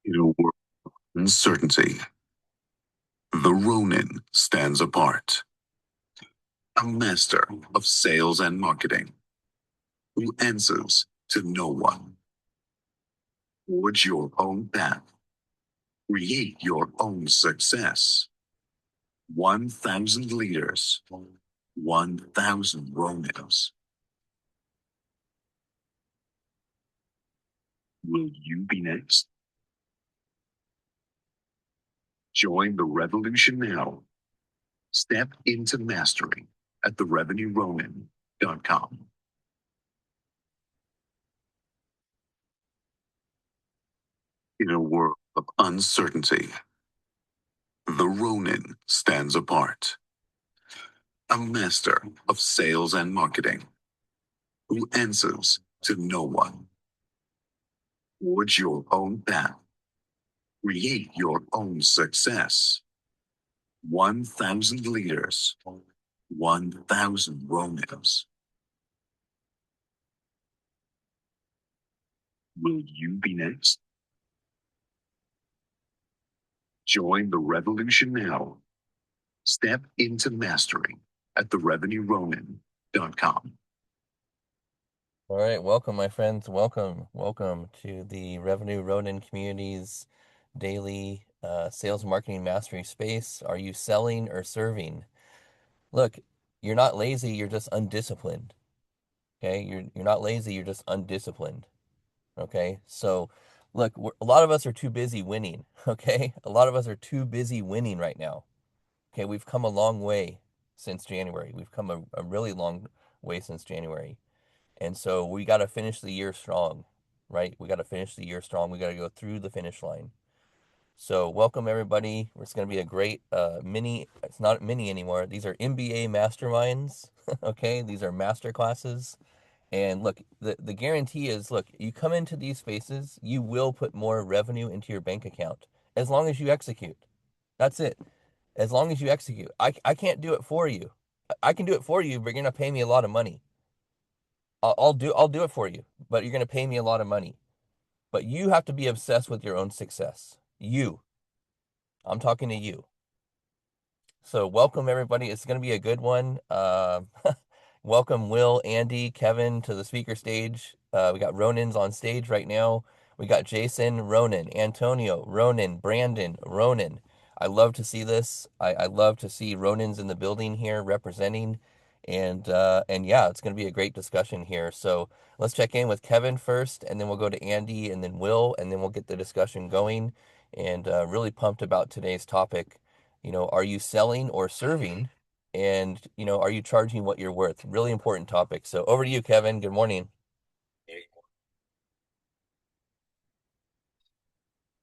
In a world of uncertainty, the Ronin stands apart. A master of sales and marketing who answers to no one. Forge your own path. Create your own success. 1,000 leaders, 1,000 Ronins. Will you be next? Join the revolution now. Step into mastery at therevenueronin.com. In a world of uncertainty, the Ronin stands apart. A master of sales and marketing who answers to no one. Forge your own path. Create your own success. 1,000 leaders, 1,000 Ronins. Will you be next? Join the revolution now. Step into mastery at therevenueronin.com. All right, welcome, my friends. Welcome to the Revenue Ronin Community's daily sales marketing mastery space. Are you selling or serving? Look, you're not lazy, you're just undisciplined. Okay, you're not lazy, you're just undisciplined. Okay, so look, a lot of us are too busy winning. Okay, a lot of us are too busy winning right now. Okay, we've come a long way since January. We've come a really long way since January. And so we got to finish the year strong, right? We got to finish the year strong. We got to go through the finish line. So welcome everybody. It's going to be a great mini. It's not mini anymore. These are MBA masterminds. Okay, these are master classes. And look, the guarantee is, look, you come into these spaces, you will put more revenue into your bank account as long as you execute. That's it. As long as you execute. I can't do it for you. I can do it for you, but you're gonna pay me a lot of money. I'll do it for you, but you're gonna pay me a lot of money. But you have to be obsessed with your own success. You. I'm talking to you. So welcome everybody. It's gonna be a good one. Welcome Will, Andy, Kevin to the speaker stage. We got Ronins on stage right now. We got Jason Ronin, Antonio Ronin, Brandon Ronin. I love to see this. I love to see Ronins in the building here representing. And yeah, it's gonna be a great discussion here. So let's check in with Kevin first, and then we'll go to Andy and then Will, and then we'll get the discussion going. And really pumped about today's topic. Are you selling or serving? And, are you charging what you're worth? Really important topic. So over to you, Kevin. Good morning.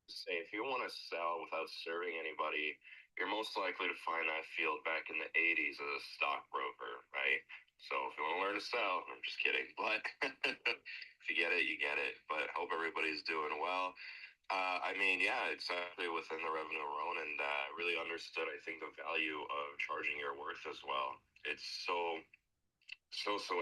Say if you want to sell without serving anybody, you're most likely to find that field back in the 80s as a stockbroker, right? So if you want to learn to sell, I'm just kidding, but if you get it, you get it. But hope everybody's doing well. Yeah, exactly within the Revenue Ronin that really understood, I think, the value of charging your worth as well. It's so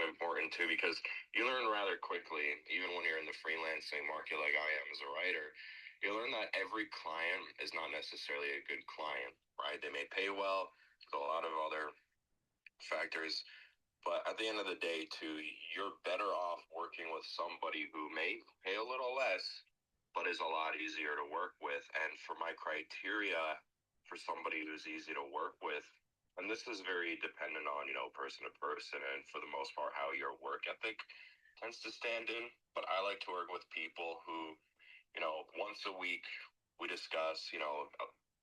important too because you learn rather quickly, even when you're in the freelancing market like I am as a writer, you learn that every client is not necessarily a good client, right? They may pay well, there's a lot of other factors, but at the end of the day too, you're better off working with somebody who may pay a little less but is a lot easier to work with. And for my criteria for somebody who's easy to work with, and this is very dependent on, person to person, and for the most part, how your work ethic tends to stand in. But I like to work with people who, once a week we discuss,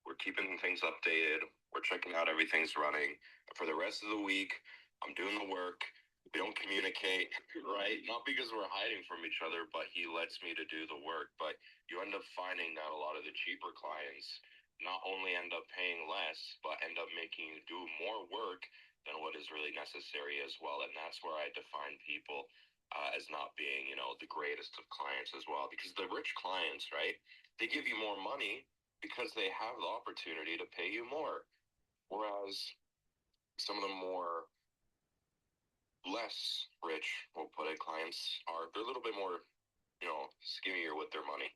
we're keeping things updated, we're checking out everything's running. For the rest of the week, I'm doing the work. We don't communicate, right? Not because we're hiding from each other, but he lets me to do the work. But you end up finding that a lot of the cheaper clients not only end up paying less, but end up making you do more work than what is really necessary as well. And that's where I define people as not being, the greatest of clients as well. Because the rich clients, right, they give you more money because they have the opportunity to pay you more. Whereas some of the more less rich, we'll put it, clients they're a little bit more, skimmier with their money.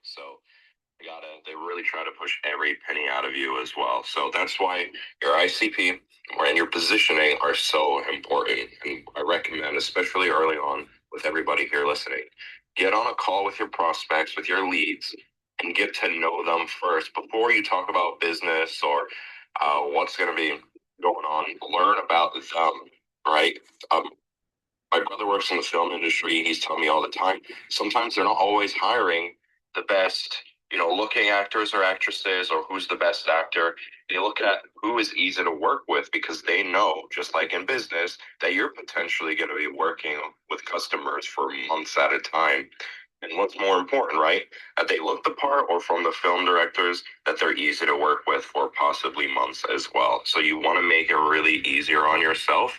So they really try to push every penny out of you as well. So that's why your ICP and your positioning are so important. And I recommend, especially early on with everybody here listening, get on a call with your prospects, with your leads, and get to know them first before you talk about business or what's going to be going on. Learn about them, right? Um, my brother works in the film industry. He's telling me all the time, sometimes they're not always hiring the best, looking actors or actresses or who's the best actor. They look at who is easy to work with because they know, just like in business, that you're potentially going to be working with customers for months at a time. And what's more important, right? That they look the part, or from the film directors, that they're easy to work with for possibly months as well. So you want to make it really easier on yourself.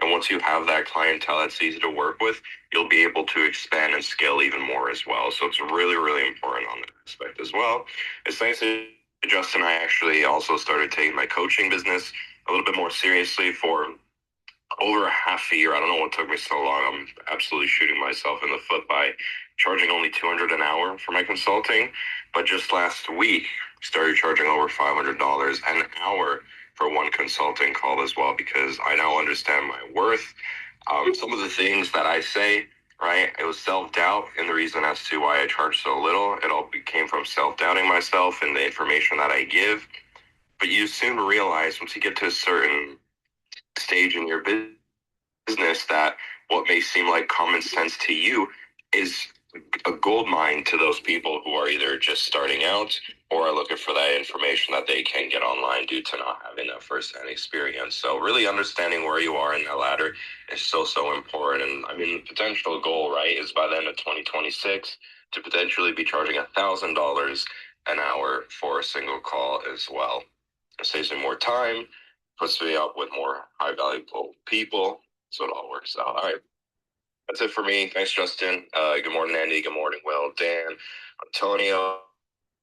And once you have that clientele that's easy to work with, you'll be able to expand and scale even more as well. So it's really, really important on that aspect as well. It's thanks to Justin, I actually also started taking my coaching business a little bit more seriously for over a half a year. I don't know what took me so long. I'm absolutely shooting myself in the foot by charging only $200 an hour for my consulting. But just last week, started charging over $500 an hour for one consulting call as well, because I now understand my worth. Some of the things that I say, right, it was self-doubt, and the reason as to why I charge so little, it all came from self-doubting myself and the information that I give. But you soon realize, once you get to a certain stage in your business, that what may seem like common sense to you is a gold mine to those people who are either just starting out or are looking for that information that they can get online due to not having that first-hand experience. So really understanding where you are in that ladder is so, so important. And I mean, the potential goal, right, is by the end of 2026 to potentially be charging $1,000 an hour for a single call as well. It saves me more time, puts me up with more high valuable people, so it all works out. All right. That's it for me. Thanks, Justin. Good morning, Andy. Good morning, Will, Dan, Antonio,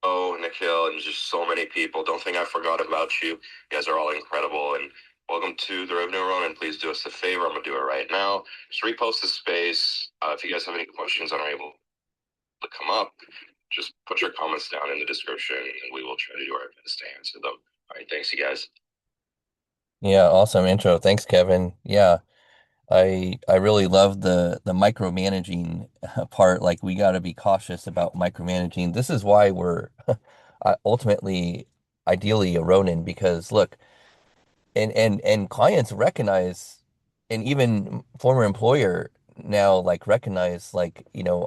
Nikhil, and just so many people. Don't think I forgot about you. You guys are all incredible. And welcome to the Revenue Ronin. Please do us a favor. I'm going to do it right now. Just repost the space. If you guys have any questions and are able to come up, just put your comments down in the description and we will try to do our best to answer them. All right. Thanks, you guys. Yeah, awesome intro. Thanks, Kevin. Yeah. I really love the micromanaging part. Like we got to be cautious about micromanaging. This is why we're ultimately ideally a Ronin, because look, and clients recognize, and even former employer now like recognize, like,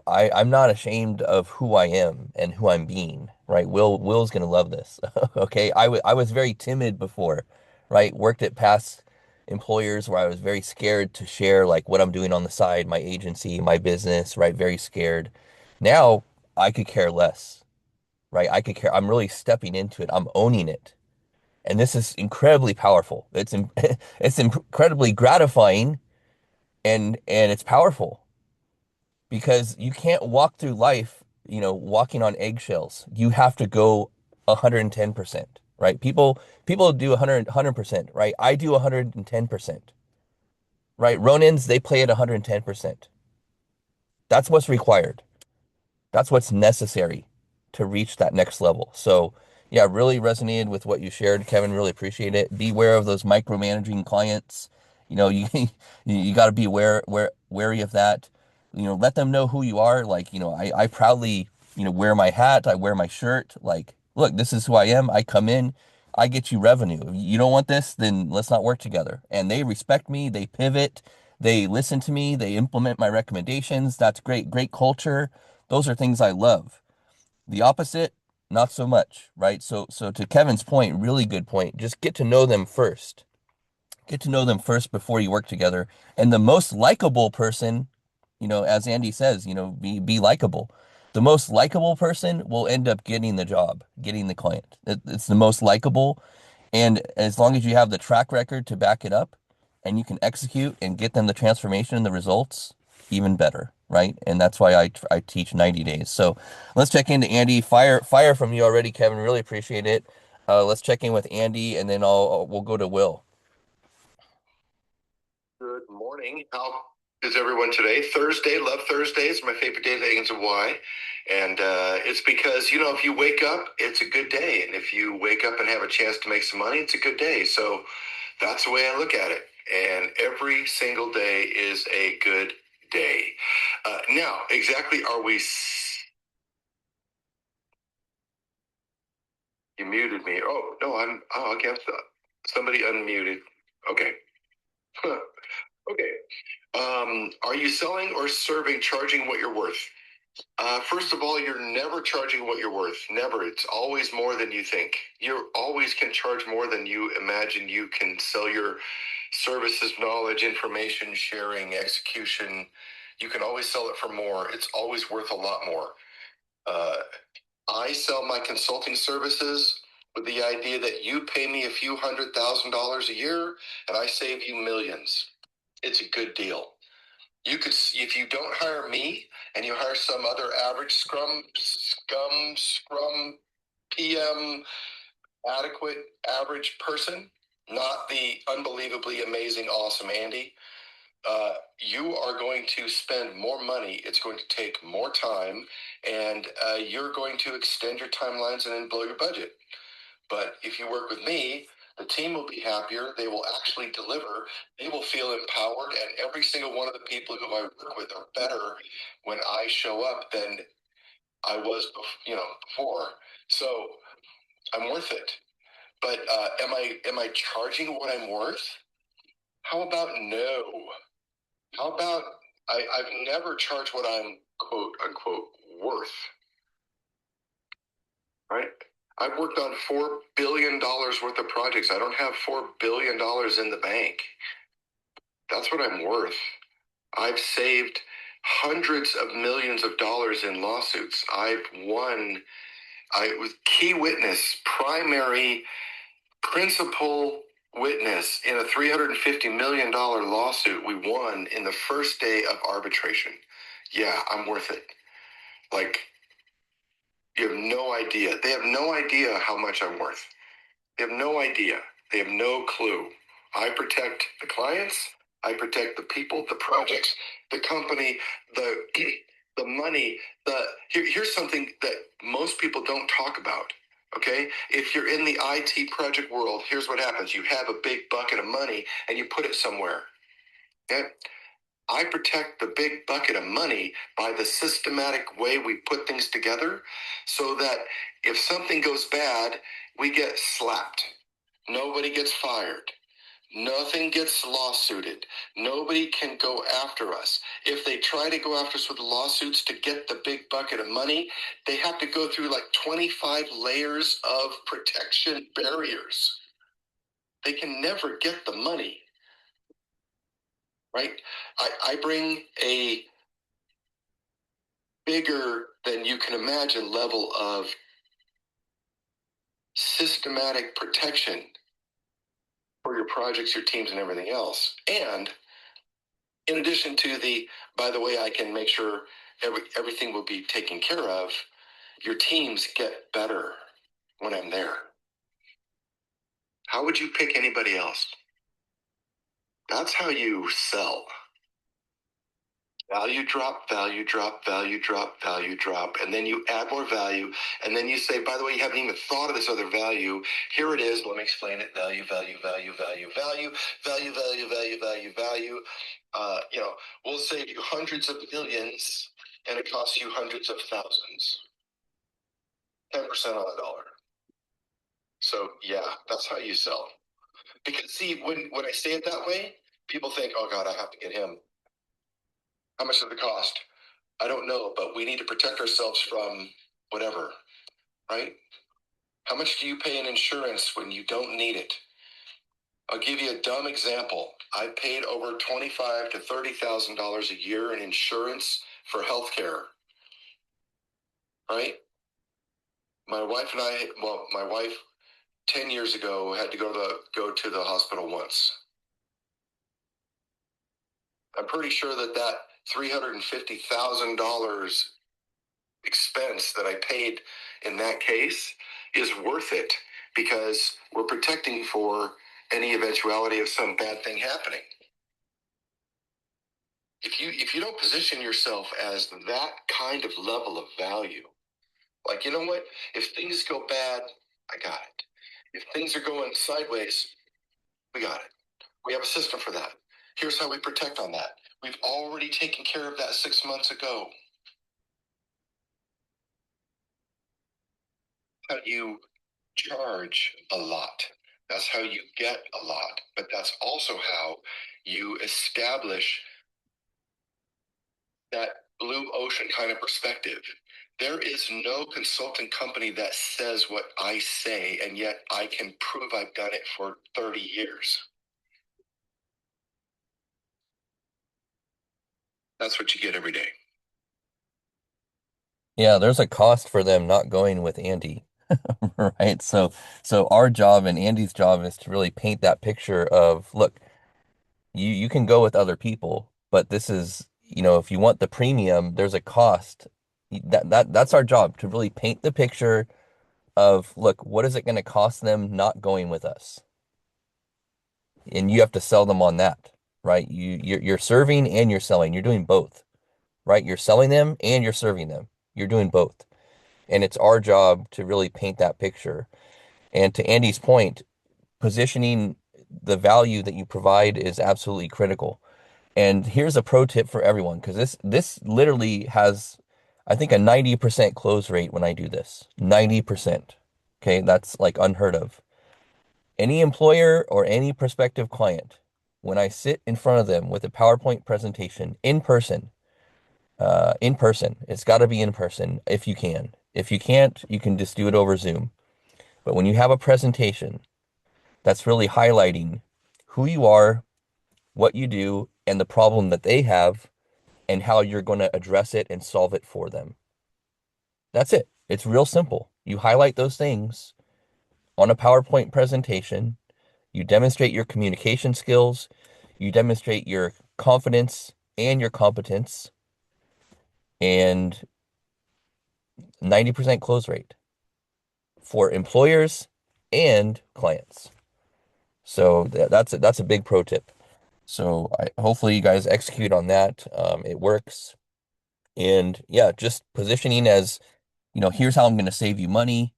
I'm not ashamed of who I am and who I'm being, right? Will's gonna love this. Okay. I was very timid before, right? Worked at past employers where I was very scared to share like what I'm doing on the side, my agency, my business, right? Very scared. Now I could care less, right? I could care. I'm really stepping into it. I'm owning it. And this is incredibly powerful. It's incredibly gratifying, and it's powerful because you can't walk through life, walking on eggshells. You have to go 110%, right? People do 100%, right? I do 110%, right? Ronins, they play at 110%. That's what's required. That's what's necessary to reach that next level. So, yeah, really resonated with what you shared, Kevin. Really appreciate it. Beware of those micromanaging clients. You you got to be wary of that. Let them know who you are. Like, I proudly, wear my hat, I wear my shirt. Like, look, this is who I am. I come in, I get you revenue. If you don't want this, then let's not work together. And they respect me, they pivot, they listen to me, they implement my recommendations. That's great, great culture. Those are things I love. The opposite, not so much, right? So to Kevin's point, really good point. Just get to know them first. Get to know them first before you work together. And the most likable person, as Andy says, be likable. The most likable person will end up getting the job, getting the client. It's the most likable. And as long as you have the track record to back it up and you can execute and get them the transformation and the results, even better, right? And that's why I teach 90 days. So let's check into Andy. Fire from you already, Kevin. Really appreciate it. Let's check in with Andy, and then we'll go to Will. Good morning. How is everyone today? Thursday, love Thursdays, my favorite day of the Higgins and why. And it's because, you know, if you wake up, it's a good day. And if you wake up and have a chance to make some money, it's a good day. So that's the way I look at it. And every single day is a good day. Now, exactly are we... You muted me. Oh, no, okay. Somebody unmuted. Okay. Okay. Are you selling or serving, charging what you're worth? First of all, you're never charging what you're worth. Never. It's always more than you think. You always can charge more than you imagine. You can sell your services, knowledge, information, sharing, execution. You can always sell it for more. It's always worth a lot more. I sell my consulting services with the idea that you pay me a few $100,000 a year and I save you millions. It's a good deal. You could, if you don't hire me and you hire some other average scrum PM adequate average person, not the unbelievably amazing awesome Andy, you are going to spend more money. It's going to take more time, and you're going to extend your timelines and then blow your budget. But if you work with me, the team will be happier. They will actually deliver. They will feel empowered. And every single one of the people who I work with are better when I show up than I was, before. So I'm worth it. But am I charging what I'm worth? How about no? How about I've never charged what I'm quote unquote worth. Right? I've worked on $4 billion worth of projects. I don't have $4 billion in the bank. That's what I'm worth. I've saved hundreds of millions of dollars in lawsuits. I was key witness, primary principal witness in a $350 million lawsuit we won in the first day of arbitration. Yeah, I'm worth it. Like, you have no idea. They have no idea how much I'm worth. They have no idea. They have no clue. I protect the clients. I protect the people, the projects, the company, the money. Here's something that most people don't talk about. Okay, if you're in the IT project world, here's what happens. You have a big bucket of money and you put it somewhere. Okay? I protect the big bucket of money by the systematic way we put things together so that if something goes bad, we get slapped. Nobody gets fired. Nothing gets lawsuited. Nobody can go after us. If they try to go after us with lawsuits to get the big bucket of money, they have to go through like 25 layers of protection barriers. They can never get the money. Right? I bring a bigger than you can imagine level of systematic protection for your projects, your teams, and everything else. And in addition to by the way, I can make sure everything will be taken care of, your teams get better when I'm there. How would you pick anybody else? That's how you sell. Value drop, value drop, value drop, value drop, and then you add more value, and then you say, by the way, you haven't even thought of this other value. Here it is. Let me explain it. Value, value, value, value, value, value, value, value, value, value. We'll save you hundreds of millions, and it costs you hundreds of thousands. 10% on the dollar. So yeah, that's how you sell. Because see, when I say it that way, people think, oh God, I have to get him. How much does it cost? I don't know, but we need to protect ourselves from whatever, right? How much do you pay in insurance when you don't need it? I'll give you a dumb example. I paid over $25,000 to $30,000 a year in insurance for healthcare, right? My wife 10 years ago had to go to the hospital once. I'm pretty sure that $350,000 expense that I paid in that case is worth it because we're protecting for any eventuality of some bad thing happening. if you don't position yourself as that kind of level of value, like, you know what, if things go bad, I got it. If things are going sideways, we got it. We have a system for that. Here's how we protect on that. We've already taken care of that 6 months ago. How you charge a lot. That's how you get a lot. But that's also how you establish that blue ocean kind of perspective. There is no consulting company that says what I say, and yet I can prove I've done it for 30 years. That's what you get every day. Yeah, there's a cost for them not going with Andy, right? So our job and Andy's job is to really paint that picture of, look, you can go with other people, but this is, if you want the premium, there's a cost. That's our job, to really paint the picture of, look, what is it going to cost them not going with us? And you have to sell them on that, right? You're serving and you're selling. You're doing both, right? You're selling them and you're serving them. You're doing both. And it's our job to really paint that picture. And to Andy's point, positioning the value that you provide is absolutely critical. And here's a pro tip for everyone, because this literally has, I think, a 90% close rate when I do this. 90%. Okay, that's like unheard of. Any employer or any prospective client, when I sit in front of them with a PowerPoint presentation in person, it's got to be in person if you can. If you can't, you can just do it over Zoom. But when you have a presentation that's really highlighting who you are, what you do, and the problem that they have, and how you're going to address it and solve it for them. That's it. It's real simple. You highlight those things on a PowerPoint presentation. You demonstrate your communication skills. You demonstrate your confidence and your competence, and 90% close rate for employers and clients. So that's a big pro tip. So hopefully you guys execute on that. It works. And yeah, just positioning as, here's how I'm going to save you money.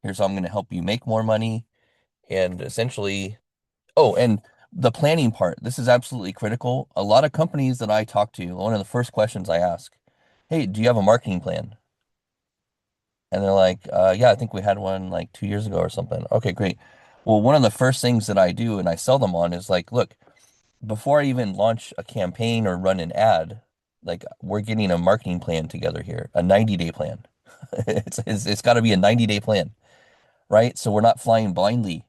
Here's how I'm going to help you make more money. And essentially, oh, and the planning part, this is absolutely critical. A lot of companies that I talk to, one of the first questions I ask, hey, do you have a marketing plan? And they're like, yeah, I think we had one like 2 years ago or something. Okay, great. Well, one of the first things that I do and I sell them on is like, look, before I even launch a campaign or run an ad, like, we're getting a marketing plan together here, a 90-day plan. It's got to be a 90-day plan, right? So we're not flying blindly.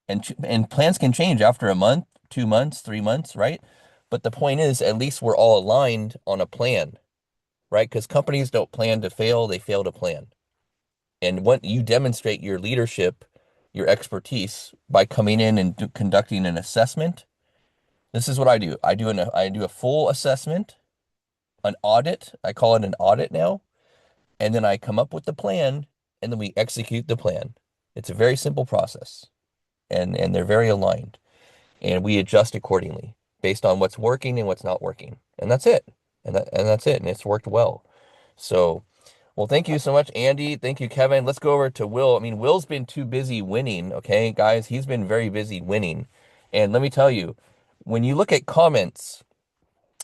And plans can change after a month, 2 months, 3 months, right? But the point is, at least we're all aligned on a plan, right? Because companies don't plan to fail, they fail to plan. And when you demonstrate your leadership, your expertise by coming in and conducting an assessment, this is what I do. I do a full assessment, an audit. I call it an audit now. And then I come up with the plan, and then we execute the plan. It's a very simple process, and they're very aligned, and we adjust accordingly based on what's working and what's not working. And that's it. And that's it. And it's worked well. So, well, thank you so much, Andy. Thank you, Kevin. Let's go over to Will. I mean, Will's been too busy winning, okay, guys? He's been very busy winning. And let me tell you, when you look at comments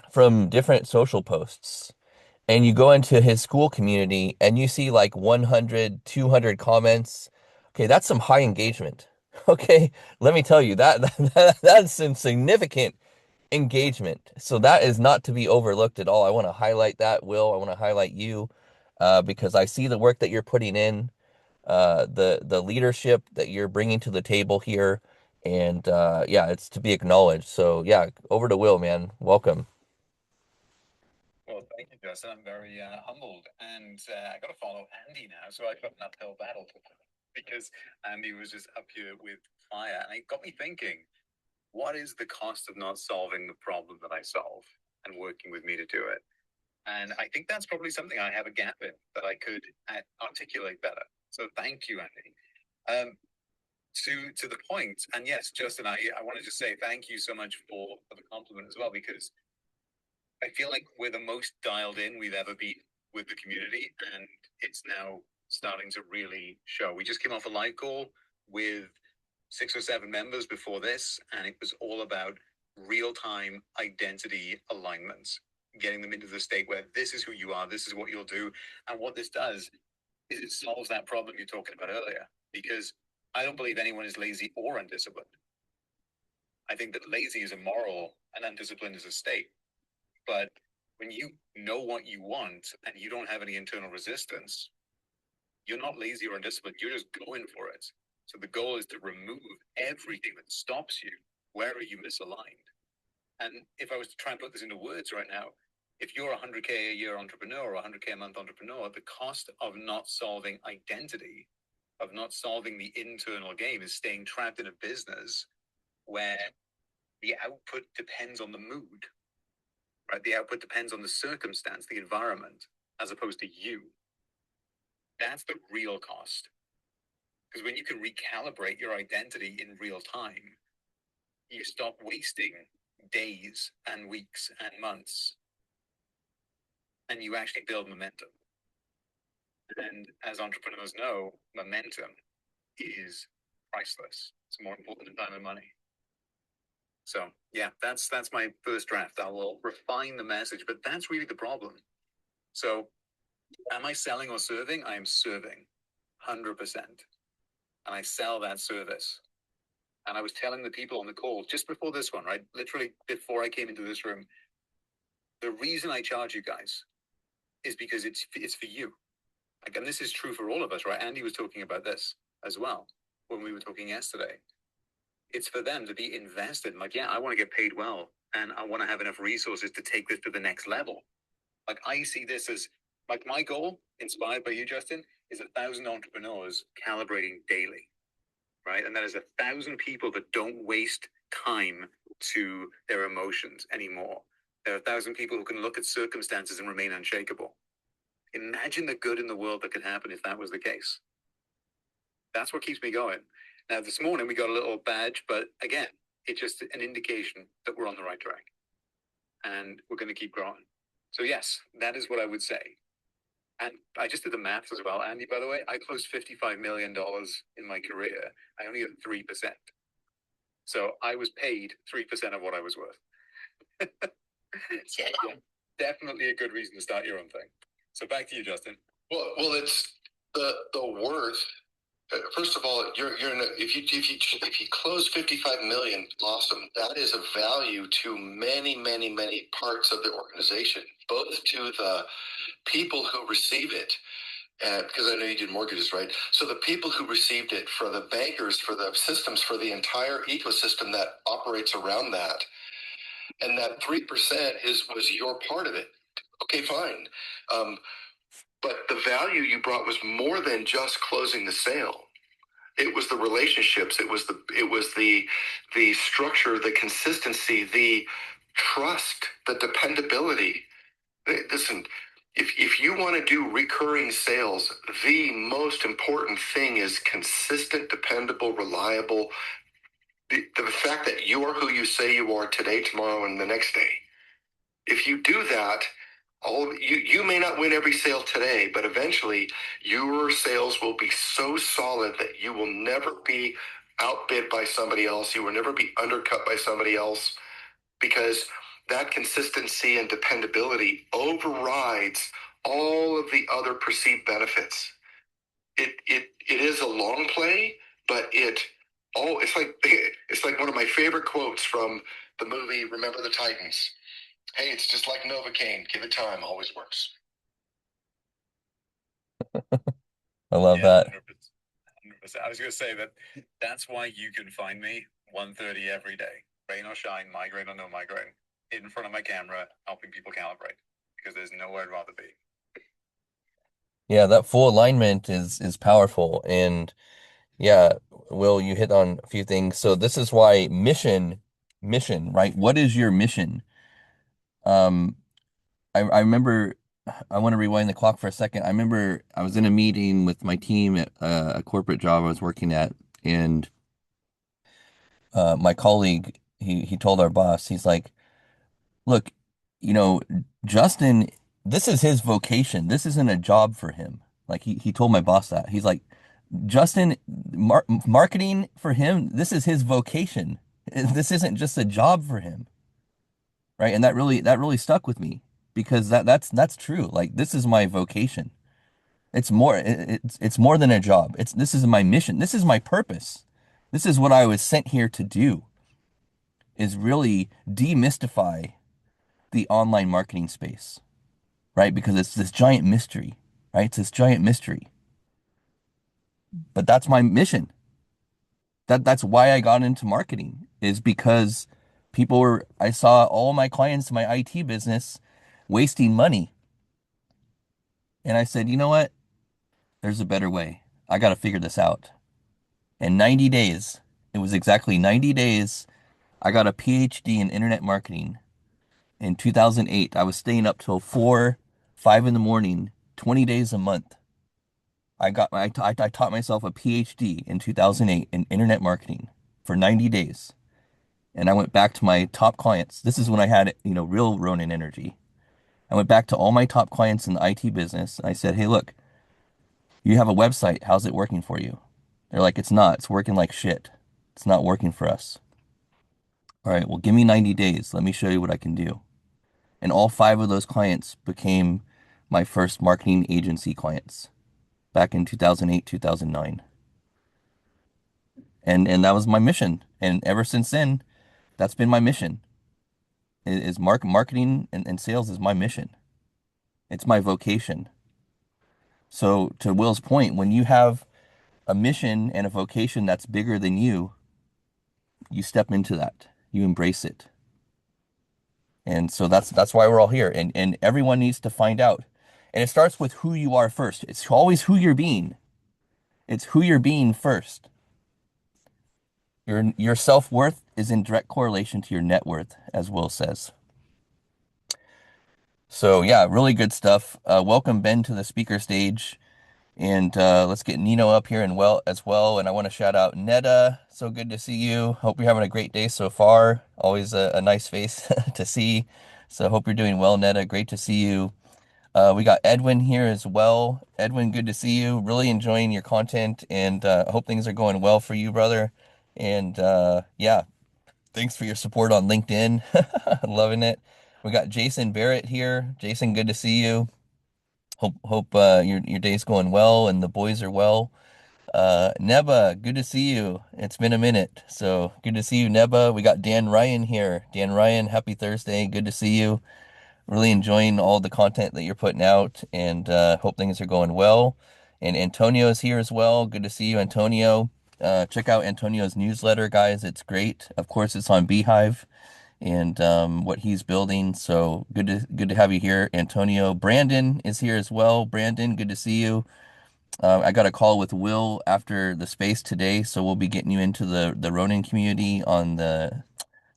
from different social posts, and you go into his school community and you see like 100, 200 comments, okay, that's some high engagement. Okay, let me tell you that's some significant engagement. So that is not to be overlooked at all. I want to highlight that, Will. I want to highlight you, because I see the work that you're putting in, the leadership that you're bringing to the table here, and yeah, it's to be acknowledged. So yeah, over to Will, man. Welcome. Well, thank you, Justin. I'm very humbled, and I got to follow Andy now, so I've got an uphill battle because Andy was just up here with fire, and it got me thinking: what is the cost of not solving the problem that I solve and working with me to do it? And I think that's probably something I have a gap in that I could articulate better. So thank you, Andy. To the point, and yes, Justin, I wanted to say thank you so much for the compliment as well, because I feel like we're the most dialed in we've ever been with the community, and it's now starting to really show. We just came off a live call with 6 or 7 members before this, and it was all about real-time identity alignments, getting them into the state where this is who you are, this is what you'll do. And what this does is it solves that problem you're talking about earlier, because I don't believe anyone is lazy or undisciplined. I think that lazy is immoral and undisciplined is a state. But when you know what you want and you don't have any internal resistance, you're not lazy or undisciplined. You're just going for it. So the goal is to remove everything that stops you wherever you misaligned. And if I was to try and put this into words right now, if you're a 100K a year entrepreneur or a 100K a month entrepreneur, the cost of not solving identity, of not solving the internal game, is staying trapped in a business where the output depends on the mood, right? The output depends on the circumstance, the environment, as opposed to you. That's the real cost. Because when you can recalibrate your identity in real time, you stop wasting days and weeks and months, and you actually build momentum. And as entrepreneurs know, momentum is priceless. It's more important than time and money. So yeah, that's my first draft. I will refine the message, but that's really the problem. So am I selling or serving? I am serving 100%. And I sell that service. And I was telling the people on the call just before this one, right? Literally before I came into this room, the reason I charge you guys is because it's for you. Like, and this is true for all of us, right? Andy was talking about this as well when we were talking yesterday. It's for them to be invested. Like, yeah, I want to get paid well, and I want to have enough resources to take this to the next level. Like, I see this as, like, my goal, inspired by you, Justin, is 1,000 entrepreneurs calibrating daily, right? And that is 1,000 people that don't waste time to their emotions anymore. There are 1,000 people who can look at circumstances and remain unshakable. Imagine the good in the world that could happen if that was the case. That's what keeps me going. Now, this morning we got a little badge, but again, it's just an indication that we're on the right track and we're going to keep growing. So yes, that is what I would say. And I just did the maths as well, Andy, by the way. I closed $55 million in my career. I only got 3%. So I was paid 3% of what I was worth. So, yeah, definitely a good reason to start your own thing. So back to you, Justin. Well, it's the worth. First of all, you're in a, if you close 55 million, awesome. That is a value to many parts of the organization, both to the people who receive it, because I know you did mortgages, right? So the people who received it, for the bankers, for the systems, for the entire ecosystem that operates around that, and that 3% was your part of it. Okay, fine. But the value you brought was more than just closing the sale. It was the relationships. It was the structure, the consistency, the trust, the dependability. Listen, if you want to do recurring sales, the most important thing is consistent, dependable, reliable. The fact that you are who you say you are today, tomorrow, and the next day. If you do that, you may not win every sale today, but eventually your sales will be so solid that you will never be outbid by somebody else. You will never be undercut by somebody else, because that consistency and dependability overrides all of the other perceived benefits. It is a long play, but it's like one of my favorite quotes from the movie Remember the Titans. Hey, it's just like Novocaine. Give it time, always works. I love that. 100%. I was going to say that's why you can find me 1:30 every day, rain or shine, migraine or no migraine, in front of my camera, helping people calibrate, because there's nowhere I'd rather be. Yeah, that full alignment is powerful. And yeah, Will, you hit on a few things. So this is why mission, right? What is your mission? Um, I remember, I want to rewind the clock for a second. I remember I was in a meeting with my team at a corporate job I was working at, and my colleague, he told our boss, he's like, look, you know, Justin, this is his vocation. This isn't a job for him. Like he told my boss that. He's like, Justin, marketing for him, this is his vocation. This isn't just a job for him, right? And that really stuck with me because that's true. Like this is my vocation. It's more than a job. This is my mission. This is my purpose. This is what I was sent here to do, is really demystify the online marketing space, right? Because it's this giant mystery, right? It's this giant mystery. But that's my mission. That's why I got into marketing, is because I saw all my clients in my IT business wasting money. And I said, you know what? There's a better way. I got to figure this out. In 90 days, it was exactly 90 days, I got a PhD in internet marketing. In 2008, I was staying up till 4, 5 in the morning, 20 days a month. I taught myself a PhD in 2008 in internet marketing for 90 days. And I went back to my top clients. This is when I had, real Ronin energy. I went back to all my top clients in the IT business. And I said, hey, look, you have a website. How's it working for you? They're like, it's not. It's working like shit. It's not working for us. All right, well, give me 90 days. Let me show you what I can do. And all 5 of those clients became my first marketing agency clients back in 2008, 2009. And that was my mission. And ever since then, that's been my mission. Marketing and sales is my mission. It's my vocation. So to Will's point, when you have a mission and a vocation that's bigger than you step into that. You embrace it. And so that's why we're all here. And everyone needs to find out. And it starts with who you are first. It's always who you're being. It's who you're being first. Your self-worth is in direct correlation to your net worth, as Will says. So yeah, really good stuff. Welcome Ben to the speaker stage. And let's get Nino up here and as well. And I want to shout out Netta. So good to see you. Hope you're having a great day so far. Always a nice face to see. So hope you're doing well, Netta. Great to see you. We got Edwin here as well. Edwin, good to see you. Really enjoying your content, and hope things are going well for you, brother. And yeah, thanks for your support on LinkedIn. Loving it. We got Jason Barrett here. Jason, good to see you. Hope your day's going well and the boys are well. Neba, good to see you. It's been a minute. So good to see you, Neba. We got Dan Ryan here. Dan Ryan, happy Thursday. Good to see you. Really enjoying all the content that you're putting out, and hope things are going well. And Antonio is here as well. Good to see you, Antonio. Check out Antonio's newsletter, guys. It's great. Of course, it's on Beehive and what he's building. So good to have you here, Antonio. Brandon is here as well. Brandon, good to see you. I got a call with Will after the space today, so we'll be getting you into the Ronin community on the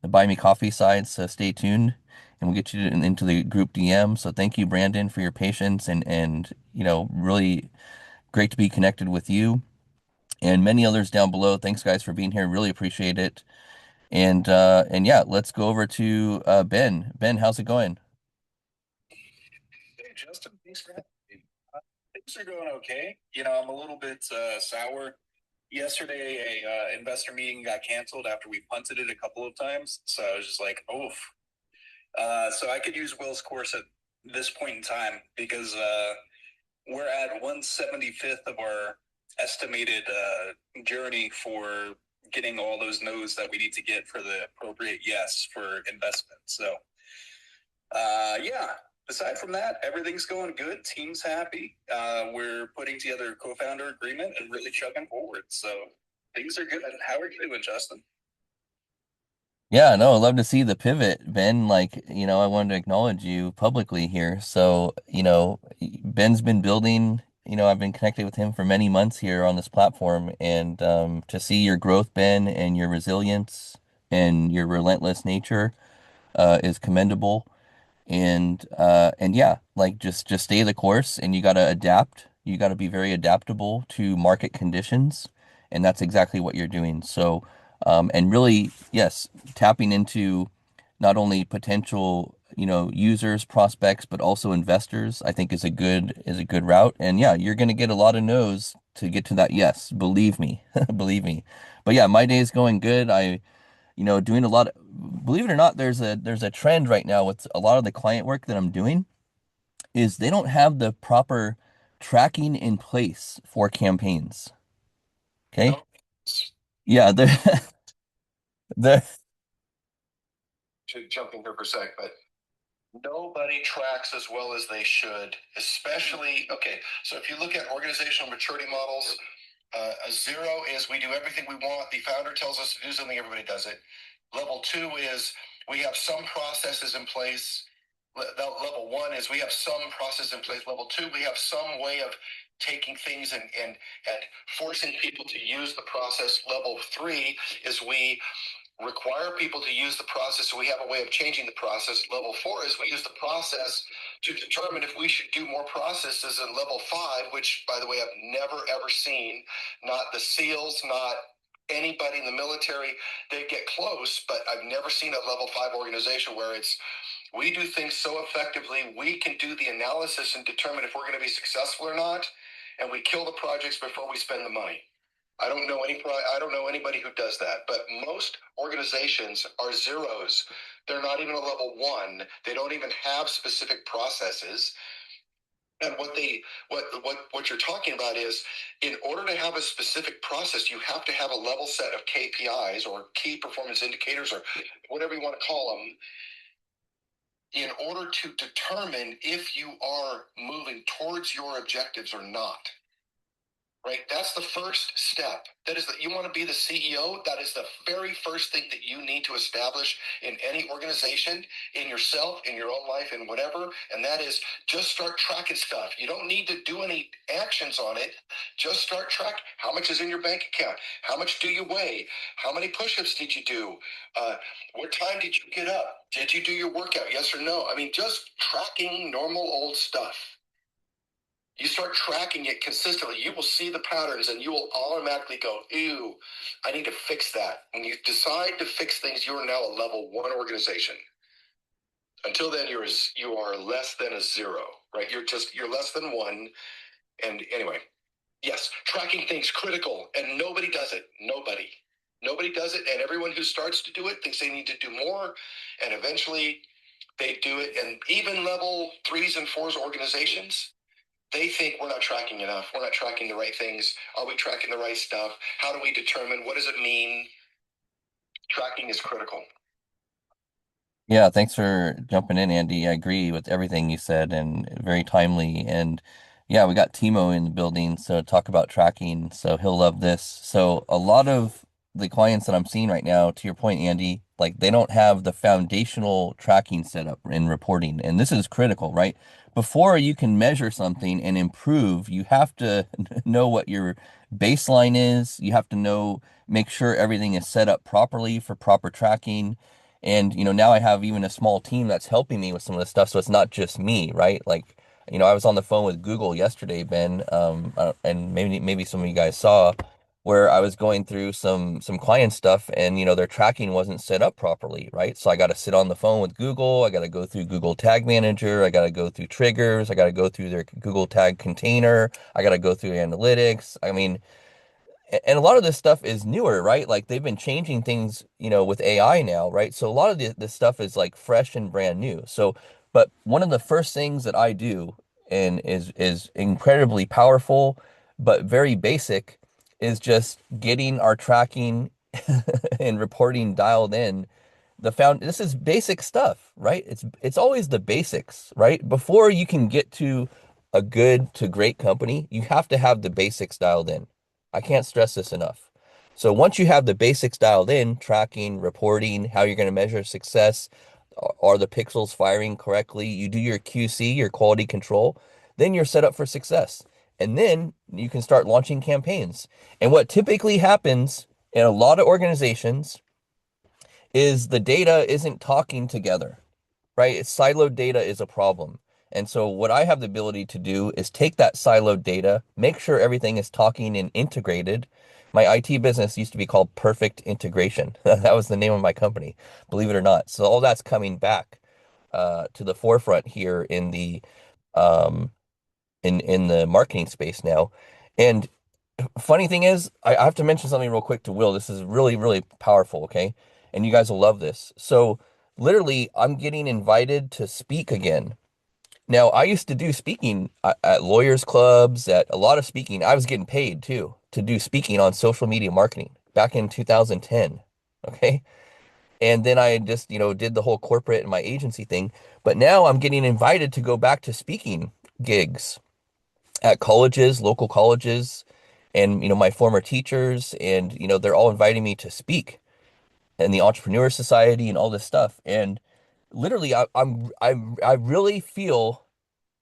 Buy Me Coffee side. So stay tuned, and we'll get you into the group DM. So thank you, Brandon, for your patience and really great to be connected with you and many others down below. Thanks, guys, for being here. Really appreciate it. And yeah, let's go over to Ben. Ben, how's it going? Hey, Justin, thanks for having me. Things are going okay. I'm a little bit sour. Yesterday, a investor meeting got canceled after we punted it a couple of times. So I was just like, oof. So I could use Will's course at this point in time because we're at 1/75th of our estimated journey for getting all those no's that we need to get for the appropriate yes for investment. So yeah, aside from that, everything's going good. Team's happy. We're putting together a co-founder agreement and really chugging forward. So things are good. How are you doing, Justin? Yeah, no, I'd love to see the pivot, Ben. Like, I wanted to acknowledge you publicly here. So, Ben's been building, I've been connected with him for many months here on this platform. And to see your growth, Ben, and your resilience and your relentless nature is commendable. And yeah, like just stay the course and you got to adapt. You got to be very adaptable to market conditions, and that's exactly what you're doing. So and really, yes, tapping into not only potential users, prospects, but also investors, I think is a good route. And yeah, you're going to get a lot of no's to get to that yes. Believe me, believe me. But yeah, my day is going good. Doing a lot believe it or not, there's a trend right now with a lot of the client work that I'm doing is they don't have the proper tracking in place for campaigns. Okay? No. Yeah, they're Should jump in here for a sec, but nobody tracks as well as they should, especially, okay, so if you look at organizational maturity models, a 0 is we do everything we want. The founder tells us to do something, everybody does it. Level 2 is we have some processes in place. Level 1 is we have some process in place. Level 2, we have some way of taking things and forcing people to use the process. Level 3 is we require people to use the process, so we have a way of changing the process. Level 4 is we use the process to determine if we should do more processes. And level 5, which by the way I've never ever seen, not the SEALs, not anybody in the military, they get close, but I've never seen a level 5 organization where it's we do things so effectively we can do the analysis and determine if we're going to be successful or not, and we kill the projects before we spend the money. I don't know anybody who does that, but most organizations are 0s. They're not even a level 1. They don't even have specific processes. And what you're talking about is, in order to have a specific process, you have to have a level set of KPIs or key performance indicators or whatever you want to call them, in order to determine if you are moving towards your objectives or not. Right? That's the first step. That is that you want to be the CEO. That is the very first thing that you need to establish in any organization, in yourself, in your own life, in whatever. And that is just start tracking stuff. You don't need to do any actions on it. Just start tracking. How much is in your bank account? How much do you weigh? How many push-ups did you do? What time did you get up? Did you do your workout? Yes or no? I mean, just tracking normal old stuff. You start tracking it consistently, you will see the patterns and you will automatically go, ew, I need to fix that. When you decide to fix things, you are now a level 1 organization. Until then, you are less than a 0, right? You're less than 1. And anyway, yes, tracking things critical, and nobody does it. Nobody does it. And everyone who starts to do it thinks they need to do more. And eventually they do it. And even level 3s and 4s organizations, they think we're not tracking enough. We're not tracking the right things. Are we tracking the right stuff? How do we determine? What does it mean? Tracking is critical. Yeah, thanks for jumping in, Andy. I agree with everything you said and very timely. And yeah, we got Timo in the building, so talk about tracking. So he'll love this. So a lot of the clients that I'm seeing right now, to your point, Andy, like they don't have the foundational tracking set up in reporting. And this is critical, right? Before you can measure something and improve, you have to know what your baseline is. You have to make sure everything is set up properly for proper tracking. And, now I have even a small team that's helping me with some of this stuff. So it's not just me, right? Like, I was on the phone with Google yesterday, Ben, and maybe some of you guys saw where I was going through some client stuff and, their tracking wasn't set up properly, right? So I got to sit on the phone with Google. I got to go through Google Tag Manager. I got to go through triggers. I got to go through their Google Tag container. I got to go through analytics. I mean, and a lot of this stuff is newer, right? Like they've been changing things, with AI now, right? So a lot of this stuff is like fresh and brand new. So, but one of the first things that I do and is incredibly powerful, but very basic, is just getting our tracking and reporting dialed in. This is basic stuff, right? It's always the basics, right? Before you can get to a good to great company, you have to have the basics dialed in. I can't stress this enough. So once you have the basics dialed in, tracking, reporting, how you're going to measure success, are the pixels firing correctly? You do your QC, your quality control, then you're set up for success. And then you can start launching campaigns. And what typically happens in a lot of organizations is the data isn't talking together, right? Siloed data is a problem. And so what I have the ability to do is take that siloed data, make sure everything is talking and integrated. My IT business used to be called Perfect Integration. That was the name of my company, believe it or not. So all that's coming back. to the forefront here in the um, in the marketing space now. And funny thing is, I have to mention something real quick to Will. This is really, really powerful, okay? And you guys will love this. So literally, I'm getting invited to speak again. Now, I used to do speaking at lawyers clubs, at a lot of speaking. I was getting paid too to do speaking on social media marketing back in 2010. Okay. And then I just, did the whole corporate and my agency thing. But now I'm getting invited to go back to speaking gigs at colleges, local colleges, and, my former teachers. And, they're all inviting me to speak in the Entrepreneur Society and all this stuff. And literally, I really feel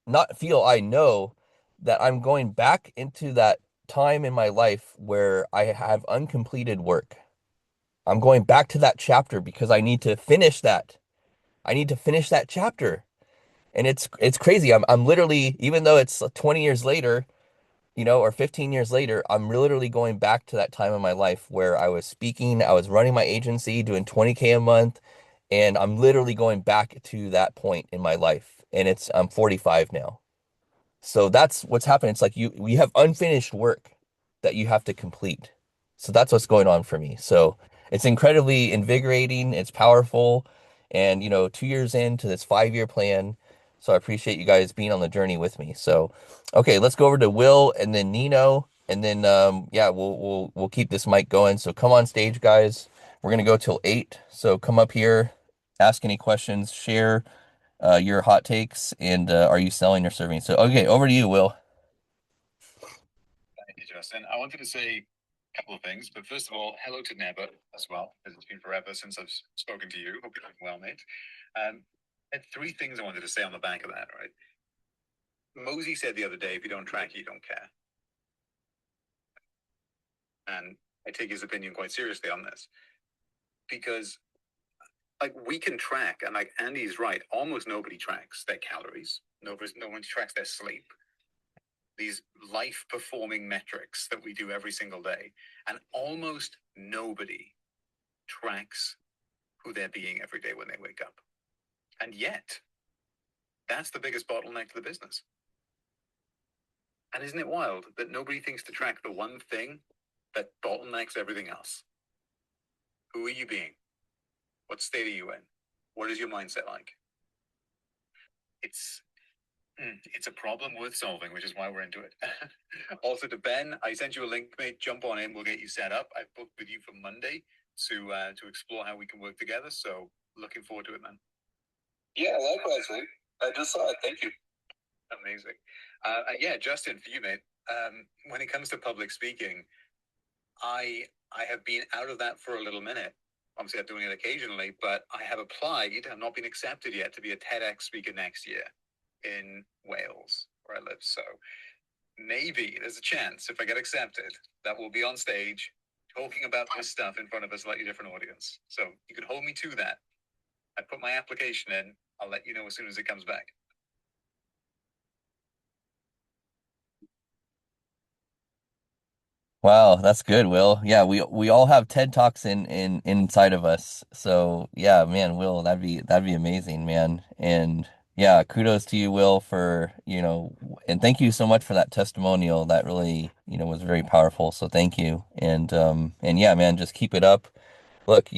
not feel, I know that I'm going back into that time in my life where I have uncompleted work. I'm going back to that chapter because I need to finish that. I need to finish that chapter. And it's crazy. I'm literally, even though it's 20 years later, or 15 years later, I'm literally going back to that time in my life where I was speaking, I was running my agency, doing 20K a month, and I'm literally going back to that point in my life. And I'm 45 now. So that's what's happening. It's like you have unfinished work that you have to complete. So that's what's going on for me. So it's incredibly invigorating. It's powerful. And, 2 years into this 5-year plan. So I appreciate you guys being on the journey with me. So, okay, let's go over to Will and then Nino. And then, yeah, we'll keep this mic going. So come on stage, guys. We're going to go till 8. So come up here, ask any questions, share your hot takes, and are you selling or serving? So, okay, over to you, Will. Thank you, Justin. I wanted to say a couple of things, but first of all, hello to Neba as well, because it's been forever since I've spoken to you. Hope you're doing well, mate. I had 3 things I wanted to say on the back of that, right? Mosey said the other day, if you don't track, you don't care. And I take his opinion quite seriously on this, because like we can track, and like Andy's right, almost nobody tracks their calories. No one tracks their sleep. These life performing metrics that we do every single day, and almost nobody tracks who they're being every day when they wake up. And yet, that's the biggest bottleneck to the business. And isn't it wild that nobody thinks to track the one thing that bottlenecks everything else? Who are you being? What state are you in? What is your mindset like? It's a problem worth solving, which is why we're into it. Also to Ben, I sent you a link, mate. Jump on in. We'll get you set up. I've booked with you for Monday to explore how we can work together. So looking forward to it, man. Yeah, likewise, mate. I just saw it. Thank you. Amazing. Yeah, Justin, for you, mate. When it comes to public speaking, I have been out of that for a little minute. Obviously, I'm doing it occasionally, but I have applied. I've not been accepted yet to be a TEDx speaker next year in Wales, where I live. So maybe there's a chance if I get accepted that we'll be on stage talking about this stuff in front of a slightly different audience. So you can hold me to that. I put my application in. I'll let you know as soon as it comes back. Wow, that's good, Will. Yeah, we all have TED Talks in inside of us. So yeah, man, Will, that'd be amazing, man. And yeah, kudos to you, Will, for, and thank you so much for that testimonial. That really, was very powerful. So thank you. And yeah, man, just keep it up. Look,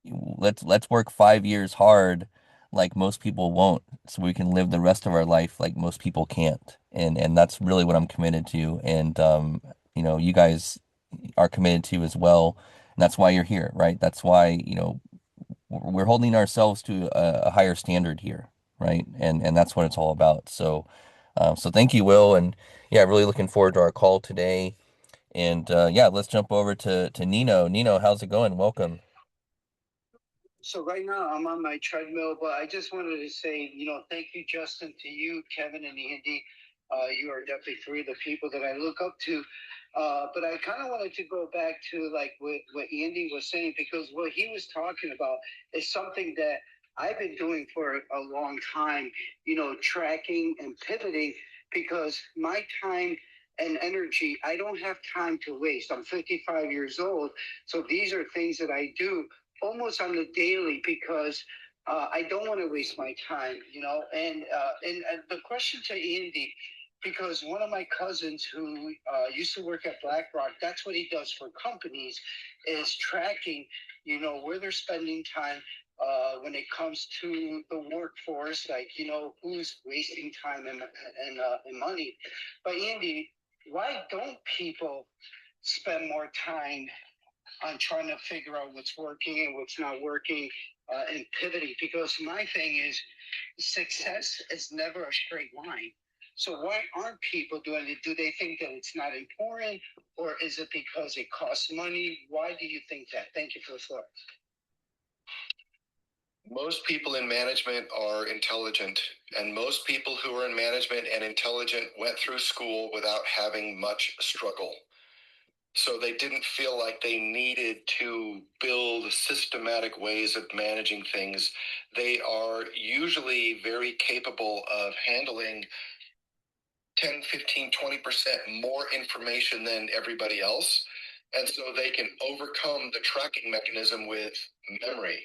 let's work 5 years hard like most people won't, so we can live the rest of our life like most people can't. And that's really what I'm committed to. And you guys are committed to as well. And that's why you're here, right? That's why, we're holding ourselves to a higher standard here, right? And that's what it's all about. So so thank you, Will. And yeah, really looking forward to our call today. And yeah, let's jump over to Nino. Nino, how's it going? Welcome. So right now I'm on my treadmill, but I just wanted to say, thank you, Justin, to you, Kevin, and Andy. You are definitely 3 of the people that I look up to. But I kind of wanted to go back to like what Andy was saying, because what he was talking about is something that I've been doing for a long time, tracking and pivoting, because my time and energy, I don't have time to waste. I'm 55 years old. So these are things that I do almost on the daily, because I don't want to waste my time, and the question to Andy, because one of my cousins who used to work at BlackRock, that's what he does for companies, is tracking, where they're spending time when it comes to the workforce, like, who's wasting time and money. But Andy, why don't people spend more time on trying to figure out what's working and what's not working, and pivoting? Because my thing is, success is never a straight line. So why aren't people doing it? Do they think that it's not important, or is it because it costs money? Why do you think that? Thank you for the floor. Most people in management are intelligent, and most people who are in management and intelligent went through school without having much struggle. So they didn't feel like they needed to build systematic ways of managing things. They are usually very capable of handling 10, 15, 20% more information than everybody else. And so they can overcome the tracking mechanism with memory.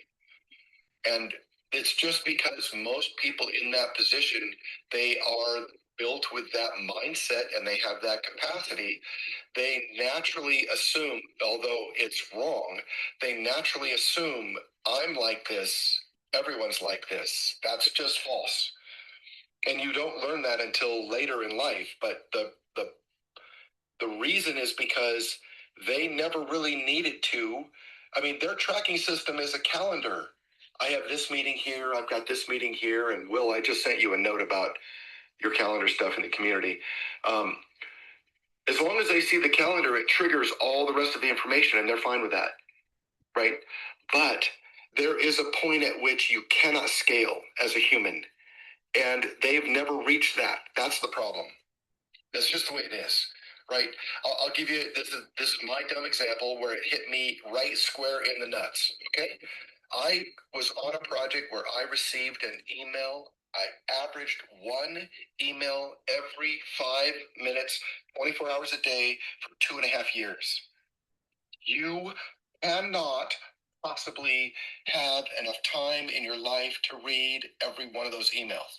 And it's just because most people in that position, they are built with that mindset and they have that capacity. They naturally assume, although it's wrong, they naturally assume I'm like this, everyone's like this. That's just false. And you don't learn that until later in life. But the reason is because they never really needed to. I mean, their tracking system is a calendar. I have this meeting here, I've got this meeting here, and Will, I just sent you a note about your calendar stuff in the community. As long as they see the calendar, it triggers all the rest of the information, and they're fine with that, right? But there is a point at which you cannot scale as a human, and they've never reached that. That's the problem. That's just the way it is, right? I'll give you, this is my dumb example where it hit me right square in the nuts, okay? I was on a project where I received an email. I averaged one email every 5 minutes, 24 hours a day for 2.5 years. You cannot possibly have enough time in your life to read every one of those emails.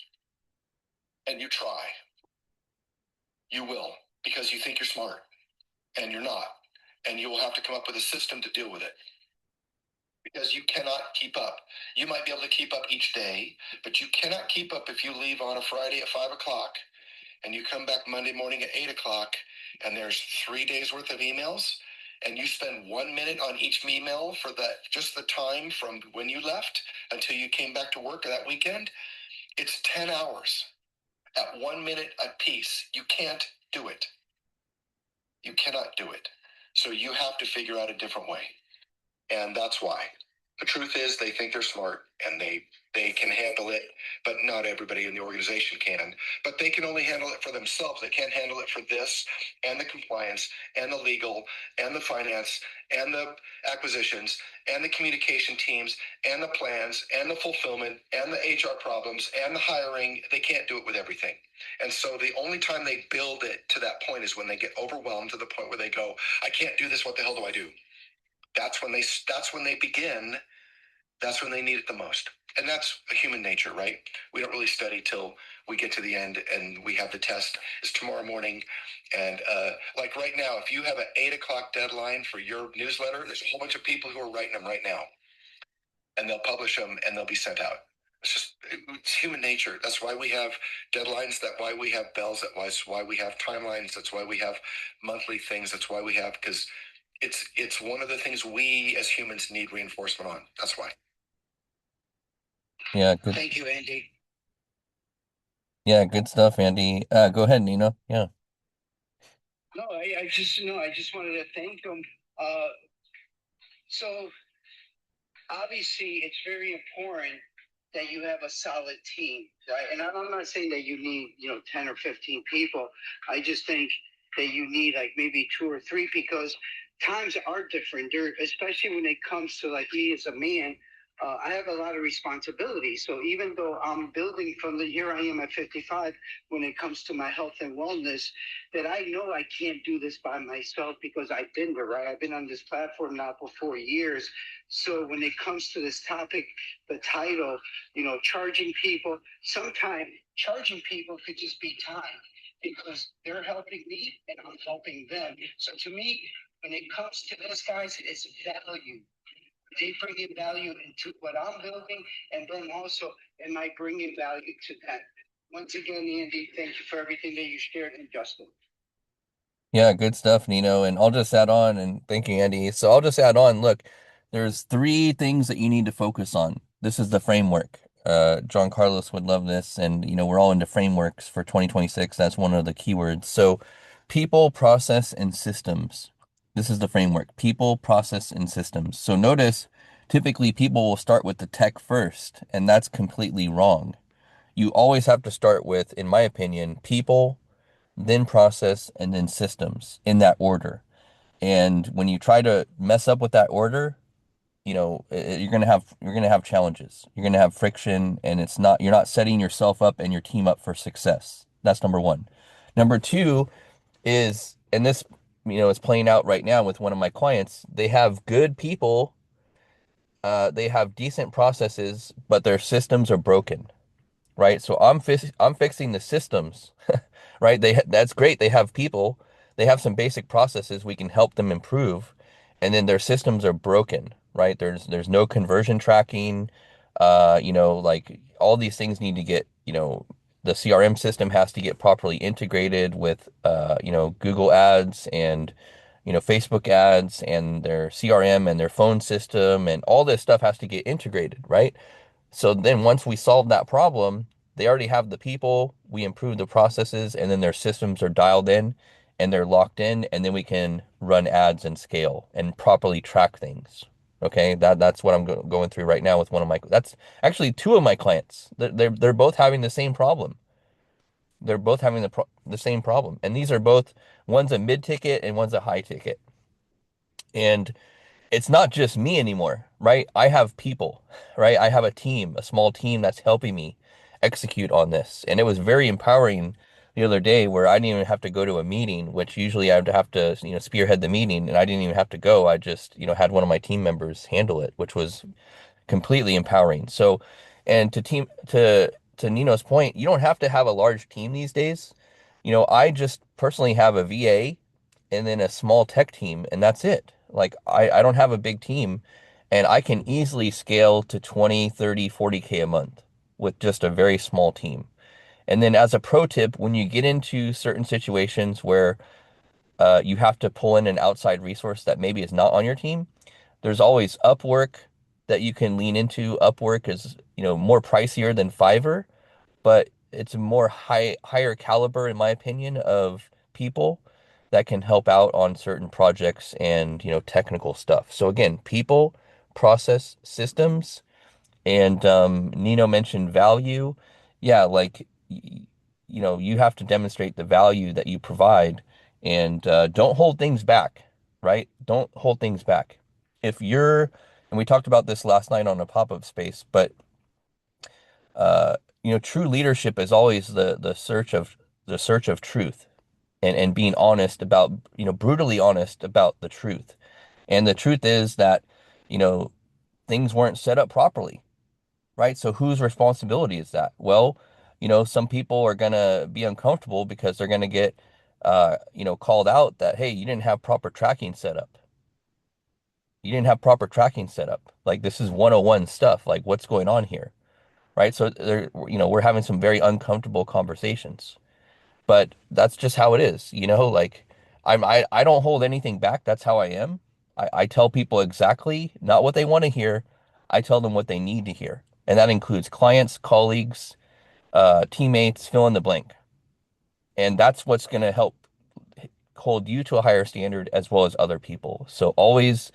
And you try. You will, because you think you're smart, and you're not. And you will have to come up with a system to deal with it, because you cannot keep up. You might be able to keep up each day, but you cannot keep up if you leave on a Friday at 5 o'clock and you come back Monday morning at 8 o'clock and there's 3 days worth of emails, and you spend 1 minute on each email for just the time from when you left until you came back to work that weekend. It's 10 hours at 1 minute a piece. You can't do it. You cannot do it. So you have to figure out a different way. And that's why. The truth is, they think they're smart and they can handle it, but not everybody in the organization can. But they can only handle it for themselves. They can't handle it for this and the compliance and the legal and the finance and the acquisitions and the communication teams and the plans and the fulfillment and the HR problems and the hiring. They can't do it with everything. And so the only time they build it to that point is when they get overwhelmed to the point where they go, I can't do this. What the hell do I do? That's when they begin. That's when they need it the most. And that's a human nature, right? We don't really study till we get to the end and we have the test. It's tomorrow morning. And like right now, if you have an 8 o'clock deadline for your newsletter, there's a whole bunch of people who are writing them right now. And they'll publish them and they'll be sent out. It's human nature. That's why we have deadlines. That's why we have bells. That's why we have timelines. That's why we have monthly things. That's why we have, because it's one of the things we as humans need reinforcement on. That's why. Yeah, good. Thank you, Andy. Yeah, good stuff, Andy. Go ahead, Nino. Yeah. No, I just wanted to thank them. So obviously, it's very important that you have a solid team, right? And I'm not saying that you need 10 or 15 people. I just think that you need like maybe 2 or 3, because times are different. Especially when it comes to like me as a man. I have a lot of responsibility. So even though I'm building from the here I am at 55, when it comes to my health and wellness, that I know I can't do this by myself because I've been there, right? I've been on this platform now for 4 years. So when it comes to this topic, the title, charging people, sometimes charging people could just be time because they're helping me and I'm helping them. So to me, when it comes to this, guys, it's value. They bring in value into what I'm building, and then also am I bringing value to that? Once again, Andy, thank you for everything that you shared, and Justin. Yeah, good stuff, Nino. And I'll just add on, and thank you, Andy. So I'll just add on, look, there's three things that you need to focus on. This is the framework. John Carlos would love this, and we're all into frameworks for 2026. That's one of the keywords. So people, process, and systems. This is the framework. People, process, and systems. So notice, typically people will start with the tech first, and that's completely wrong. You always have to start with, in my opinion, people, then process, and then systems in that order. And when you try to mess up with that order, you're gonna have challenges. You're gonna have friction, and you're not setting yourself up and your team up for success. That's number one. Number two is, and this, is playing out right now with one of my clients. They have good people, they have decent processes, but their systems are broken, right? So I'm fixing the systems, right? That's great. They have people, they have some basic processes we can help them improve, and then their systems are broken, right? There's no conversion tracking, like all these things need to get, the CRM system has to get properly integrated with Google Ads and Facebook ads and their CRM and their phone system, and all this stuff has to get integrated, right? So then once we solve that problem, they already have the people, we improve the processes, and then their systems are dialed in and they're locked in, and then we can run ads and scale and properly track things. Okay, that's what I'm going through right now with that's actually two of my clients. They're both having the same problem. They're both having the same problem. And these are both, one's a mid ticket and one's a high ticket. And it's not just me anymore, right? I have people, right? I have a team, a small team that's helping me execute on this. And it was very empowering the other day where I didn't even have to go to a meeting, which usually I would have to, spearhead the meeting, and I didn't even have to go. I just, had one of my team members handle it, which was completely empowering. So, and to Nino's point, you don't have to have a large team these days. I just personally have a VA and then a small tech team, and that's it. Like I don't have a big team, and I can easily scale to 20, 30, 40K a month with just a very small team. And then as a pro tip, when you get into certain situations where you have to pull in an outside resource that maybe is not on your team, there's always Upwork that you can lean into. Upwork is, more pricier than Fiverr, but it's a more higher caliber, in my opinion, of people that can help out on certain projects and, technical stuff. So again, people, process, systems, and Nino mentioned value. Yeah, like you have to demonstrate the value that you provide, and don't hold things back, right? Don't hold things back. If you're, and we talked about this last night on a pop-up space, but true leadership is always the search of truth, and being honest about, brutally honest about the truth. And the truth is that, you know, things weren't set up properly, right? So whose responsibility is that? Well, some people are gonna be uncomfortable because they're gonna get, called out that, hey, you didn't have proper tracking set up. You didn't have proper tracking set up. Like this is 101 stuff. Like what's going on here? Right? So we're having some very uncomfortable conversations, but that's just how it is, like I don't hold anything back. That's how I am. I tell people exactly not what they want to hear. I tell them what they need to hear. And that includes clients, colleagues, teammates, fill in the blank. And that's what's going to help hold you to a higher standard as well as other people. So always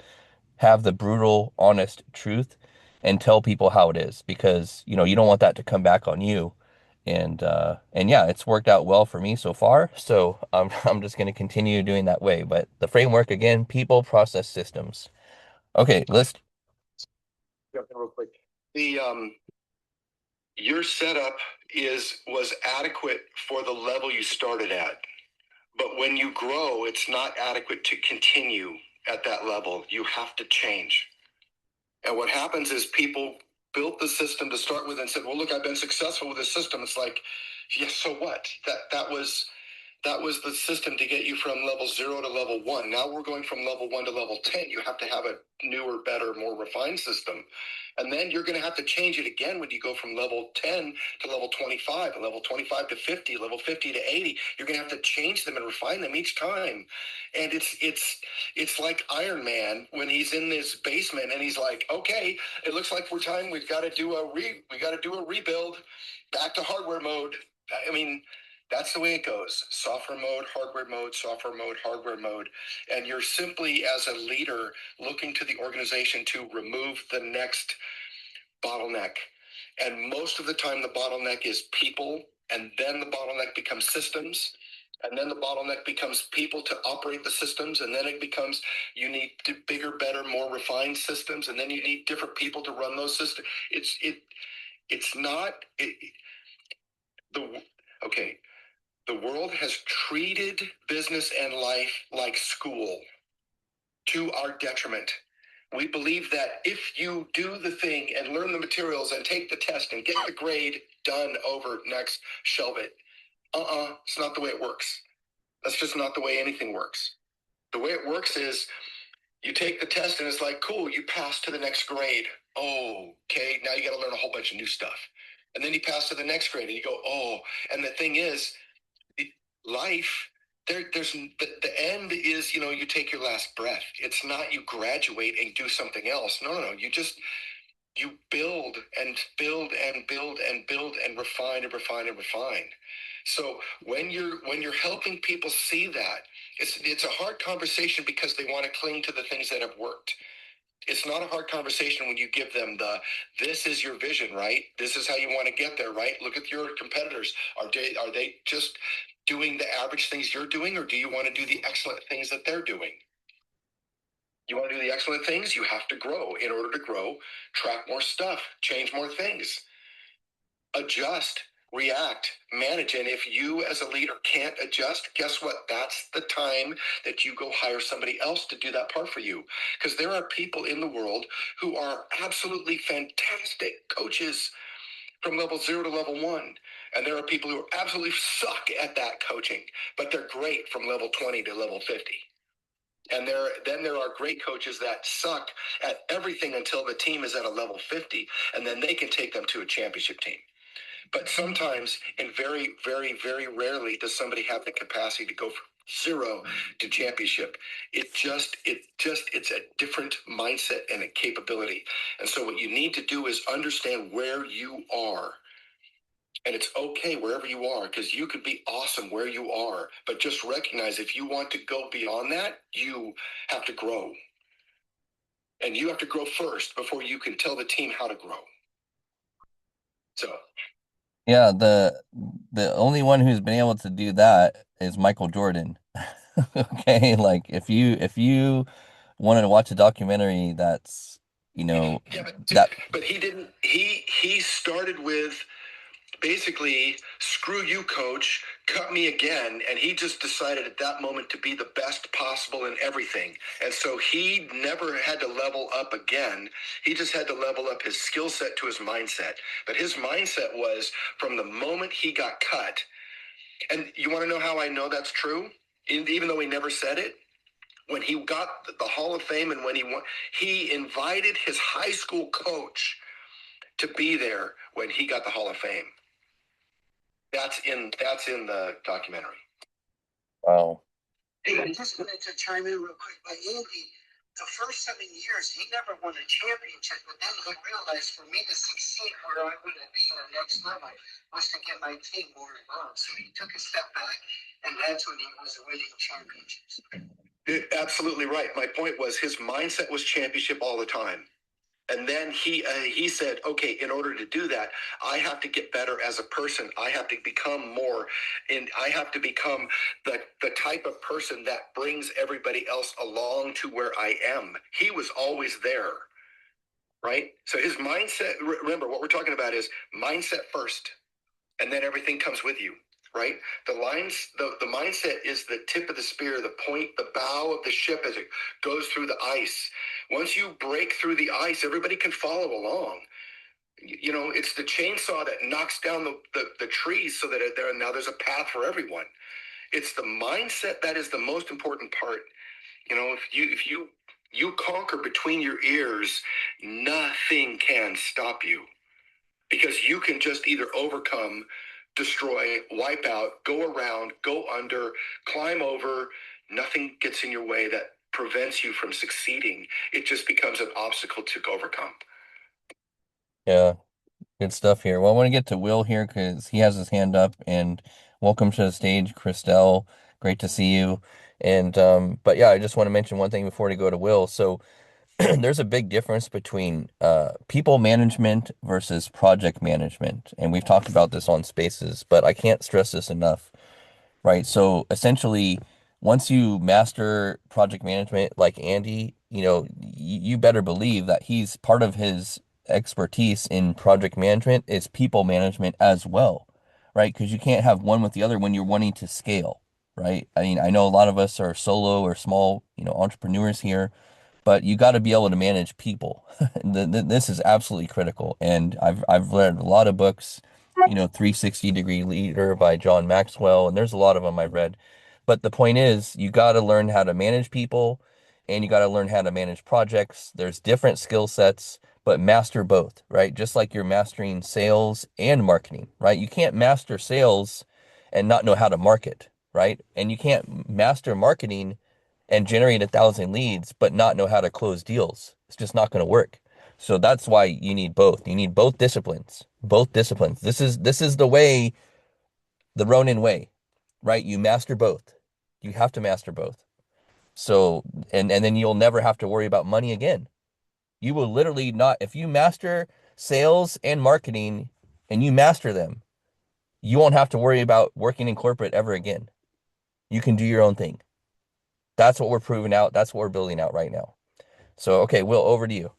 have the brutal, honest truth and tell people how it is, because you don't want that to come back on you. And yeah, it's worked out well for me so far. So I'm just going to continue doing that way. But the framework again, people, process, systems. Okay, let's jump in real quick. The your setup was adequate for the level you started at, but when you grow, it's not adequate to continue at that level. You have to change. And what happens is people built the system to start with and said, "Well, look, I've been successful with this system." It's like, yes, so what? That was the system to get you from level 0 to level 1. Now we're going from level 1 to level 10. You have to have a newer, better, more refined system. And then you're going to have to change it again when you go from level 10 to level 25, and level 25 to 50, level 50 to 80. You're going to have to change them and refine them each time. And it's like Iron Man when he's in this basement and he's like, "Okay, it looks like we've got to do a rebuild, back to hardware mode." I mean, that's the way it goes. Software mode, hardware mode, software mode, hardware mode. And you're simply, as a leader, looking to the organization to remove the next bottleneck. And most of the time, the bottleneck is people, and then the bottleneck becomes systems. And then the bottleneck becomes people to operate the systems. And then it becomes, you need bigger, better, more refined systems. And then you need different people to run those systems. The world has treated business and life like school to our detriment. We believe that if you do the thing and learn the materials and take the test and get the grade, done, over, next, shelve it. It's not the way it works. That's just not the way anything works. The way it works is you take the test and it's like, cool, you pass to the next grade. Oh, okay, now you got to learn a whole bunch of new stuff. And then you pass to the next grade and you go, oh, and the thing is, life, there's the end is, you take your last breath. It's not you graduate and do something else. No. You build and build and build and build and refine and refine and refine. So when you're helping people see that, it's a hard conversation because they want to cling to the things that have worked. It's not a hard conversation when you give them this is your vision, right? This is how you want to get there, right? Look at your competitors. Are they just doing the average things you're doing, or do you want to do the excellent things that they're doing? You want to do the excellent things, you have to grow. In order to grow, track more stuff, change more things, adjust, react, manage. And if you as a leader can't adjust, guess what? That's the time that you go hire somebody else to do that part for you. Because there are people in the world who are absolutely fantastic coaches from level 0 to level 1. And there are people who absolutely suck at that coaching, but they're great from level 20 to level 50. And then there are great coaches that suck at everything until the team is at a level 50, and then they can take them to a championship team. But sometimes, and very, very, very rarely, does somebody have the capacity to go from 0 to championship. It's a different mindset and a capability. And so what you need to do is understand where you are. And it's okay wherever you are, because you could be awesome where you are. But just recognize if you want to go beyond that, you have to grow. And you have to grow first before you can tell the team how to grow. So. Yeah, the only one who's been able to do that is Michael Jordan. Okay, like if you wanted to watch a documentary that's, Yeah, that but he didn't. He started with basically, screw you, coach, cut me again. And he just decided at that moment to be the best possible in everything. And so he never had to level up again. He just had to level up his skill set to his mindset. But his mindset was from the moment he got cut. And you want to know how I know that's true? Even though he never said it? When he got the Hall of Fame and when he invited his high school coach to be there when he got the Hall of Fame. That's in the documentary. wow. Hey, I just wanted to chime in real quick. By Andy, the first 7 years, he never won a championship, but then he realized for me to succeed where I want to be in the next level was to get my team more involved. So he took a step back, and that's when he was winning championships. Absolutely right. My point was his mindset was championship all the time. And then he said, okay, in order to do that, I have to get better as a person. I have to become more, and I have to become the type of person that brings everybody else along to where I am. He was always there, right? So his mindset, remember what we're talking about is mindset first, and then everything comes with you, right? The mindset is the tip of the spear, the point, the bow of the ship as it goes through the ice. Once you break through the ice, everybody can follow along. You know, it's the chainsaw that knocks down the trees so that now there's a path for everyone. It's the mindset that is the most important part. You know, if you conquer between your ears, nothing can stop you, because you can just either overcome, destroy, wipe out, go around, go under, climb over. Nothing gets in your way that prevents you from succeeding. It just becomes an obstacle to overcome. Yeah, good stuff here. Well, I want to get to Will here because he has his hand up, and welcome to the stage, Christelle. Great to see you. And but yeah, I just want to mention one thing before we go to Will. So there's a big difference between people management versus project management. And we've talked about this on Spaces, but I can't stress this enough, right? So essentially, once you master project management like Andy, you better believe that he's part of his expertise in project management is people management as well, right? Because you can't have one with the other when you're wanting to scale, right? I mean, I know a lot of us are solo or small, entrepreneurs here, but you got to be able to manage people. This is absolutely critical. And I've read a lot of books, 360-degree leader by John Maxwell, and there's a lot of them I've read. But the point is, you got to learn how to manage people and you got to learn how to manage projects. There's different skill sets, but master both, right? Just like you're mastering sales and marketing, right? You can't master sales and not know how to market, right? And you can't master marketing and generate 1,000 leads, but not know how to close deals. It's just not going to work. So that's why you need both. You need both disciplines. Both disciplines. This is the way, the Ronin way, right? You master both. You have to master both. So and then you'll never have to worry about money again. You will literally not, if you master sales and marketing and you master them, you won't have to worry about working in corporate ever again. You can do your own thing. That's what we're proving out. That's what we're building out right now. So, okay, Will, over to you.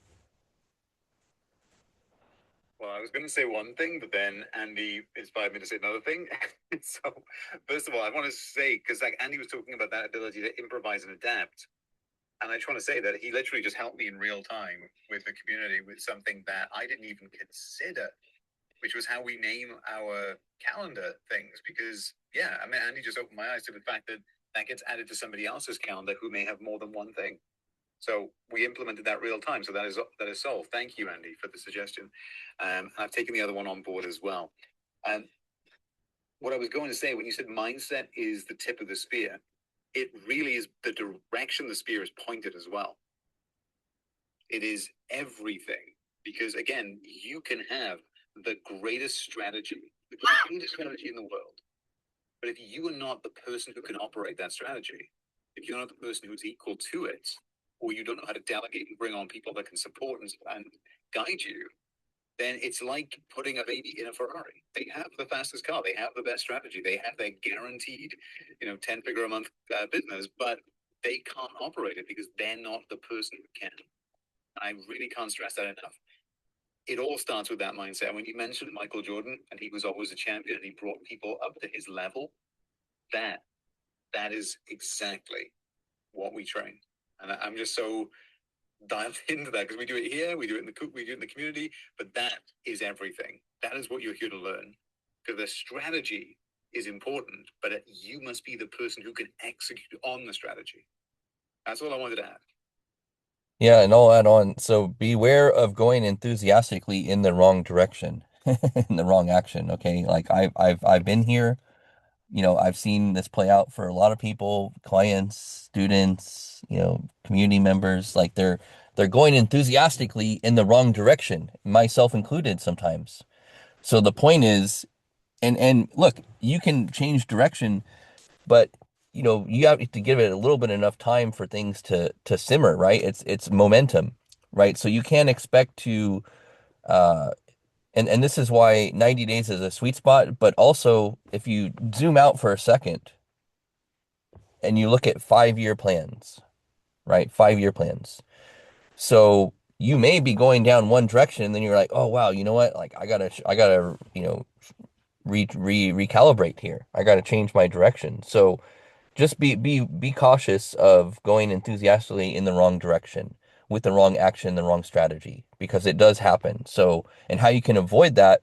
Well, I was going to say one thing, but then Andy inspired me to say another thing. So, first of all, I want to say, because like Andy was talking about that ability to improvise and adapt, and I just want to say that he literally just helped me in real time with the community with something that I didn't even consider, which was how we name our calendar things. Because, yeah, I mean, Andy just opened my eyes to the fact that that gets added to somebody else's calendar who may have more than one thing. So we implemented that real time. So that is solved. Thank you, Andy, for the suggestion. I've taken the other one on board as well. What I was going to say, when you said mindset is the tip of the spear, it really is the direction the spear is pointed as well. It is everything. Because again, you can have the greatest strategy in the world. But if you are not the person who can operate that strategy, if you're not the person who's equal to it, or you don't know how to delegate and bring on people that can support and guide you, then it's like putting a baby in a Ferrari. They have the fastest car, they have the best strategy, they have their guaranteed, 10-figure a month business, but they can't operate it because they're not the person who can. I really can't stress that enough. It all starts with that mindset. When you mentioned Michael Jordan, and he was always a champion, and he brought people up to his level, that is exactly what we train. And I'm just so dialed into that because we do it here, we do it in the community, but that is everything. That is what you're here to learn. Because the strategy is important, but you must be the person who can execute on the strategy. That's all I wanted to add. Yeah, and I'll add on. So beware of going enthusiastically in the wrong direction, in the wrong action. Okay, like I've been here. I've seen this play out for a lot of people, clients, students, community members. Like they're going enthusiastically in the wrong direction, myself included sometimes. So the point is, and look, you can change direction, but you have to give it a little bit enough time for things to simmer, right? It's momentum, right? So you can't expect to uh and this is why 90 days is a sweet spot, but also if you zoom out for a second and you look at 5-year plans, right? 5-year plans. So you may be going down one direction, and then you're like, oh wow, you know what? Like I gotta, recalibrate here. I gotta change my direction. So just be cautious of going enthusiastically in the wrong direction with the wrong action, the wrong strategy, because it does happen. So, and how you can avoid that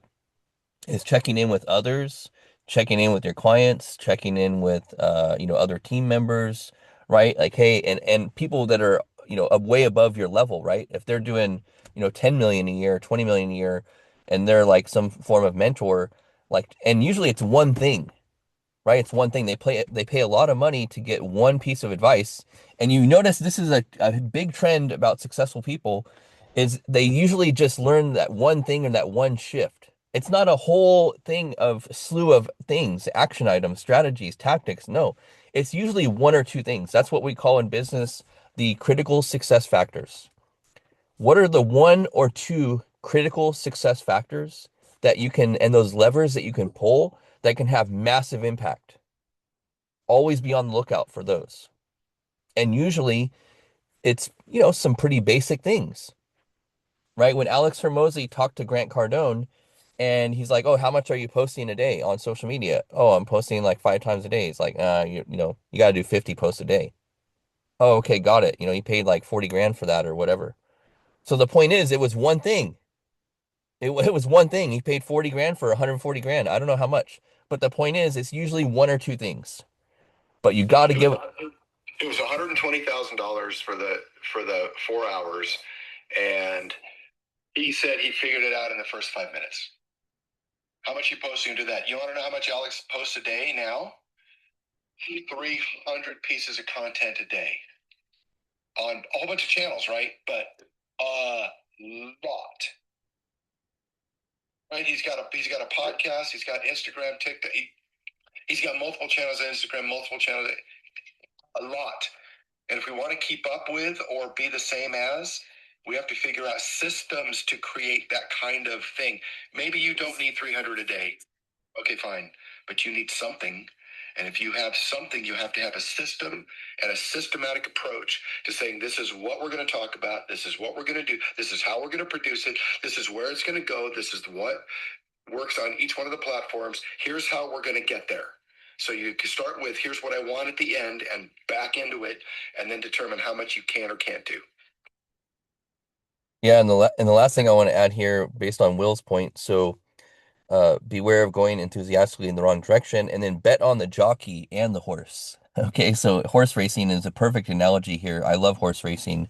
is checking in with others, checking in with your clients, checking in with other team members, right? Like, hey, and people that are, way above your level, right? If they're doing, 10 million a year, 20 million a year, and they're like some form of mentor, like, and usually it's one thing, right? It's one thing. They pay a lot of money to get one piece of advice. And you notice this is a big trend about successful people is they usually just learn that one thing or that one shift. It's not a whole thing of slew of things, action items, strategies, tactics. No, it's usually one or two things. That's what we call in business the critical success factors. What are the one or two critical success factors that you can, and those levers that you can pull that can have massive impact? Always be on the lookout for those. And usually it's, some pretty basic things, right? When Alex Hermosi talked to Grant Cardone and he's like, oh, how much are you posting a day on social media? Oh, I'm posting like 5 times a day. It's like, you got to do 50 posts a day. Oh, okay, got it. He paid like 40 grand for that or whatever. So the point is, it was one thing. It was one thing. He paid 40 grand for 140 grand. I don't know how much. But the point is, it's usually one or two things. But you got to give. It was $120,000 for the 4 hours, and he said he figured it out in the first 5 minutes. How much you posting to that? You want to know how much Alex posts a day now? 300 pieces of content a day on a whole bunch of channels, right? But a lot. Right? He's got a podcast. He's got Instagram, TikTok. He's got multiple channels on Instagram, multiple channels. A lot. And if we want to keep up with or be the same as, we have to figure out systems to create that kind of thing. Maybe you don't need 300 a day. Okay, fine. But you need something. And if you have something, you have to have a system and a systematic approach to saying, this is what we're going to talk about. This is what we're going to do. This is how we're going to produce it. This is where it's going to go. This is what works on each one of the platforms. Here's how we're going to get there. So you can start with, here's what I want at the end and back into it, and then determine how much you can or can't do. Yeah, and the last thing I want to add here, based on Will's point, so beware of going enthusiastically in the wrong direction, and then bet on the jockey and the horse. Okay, so horse racing is a perfect analogy here. I love horse racing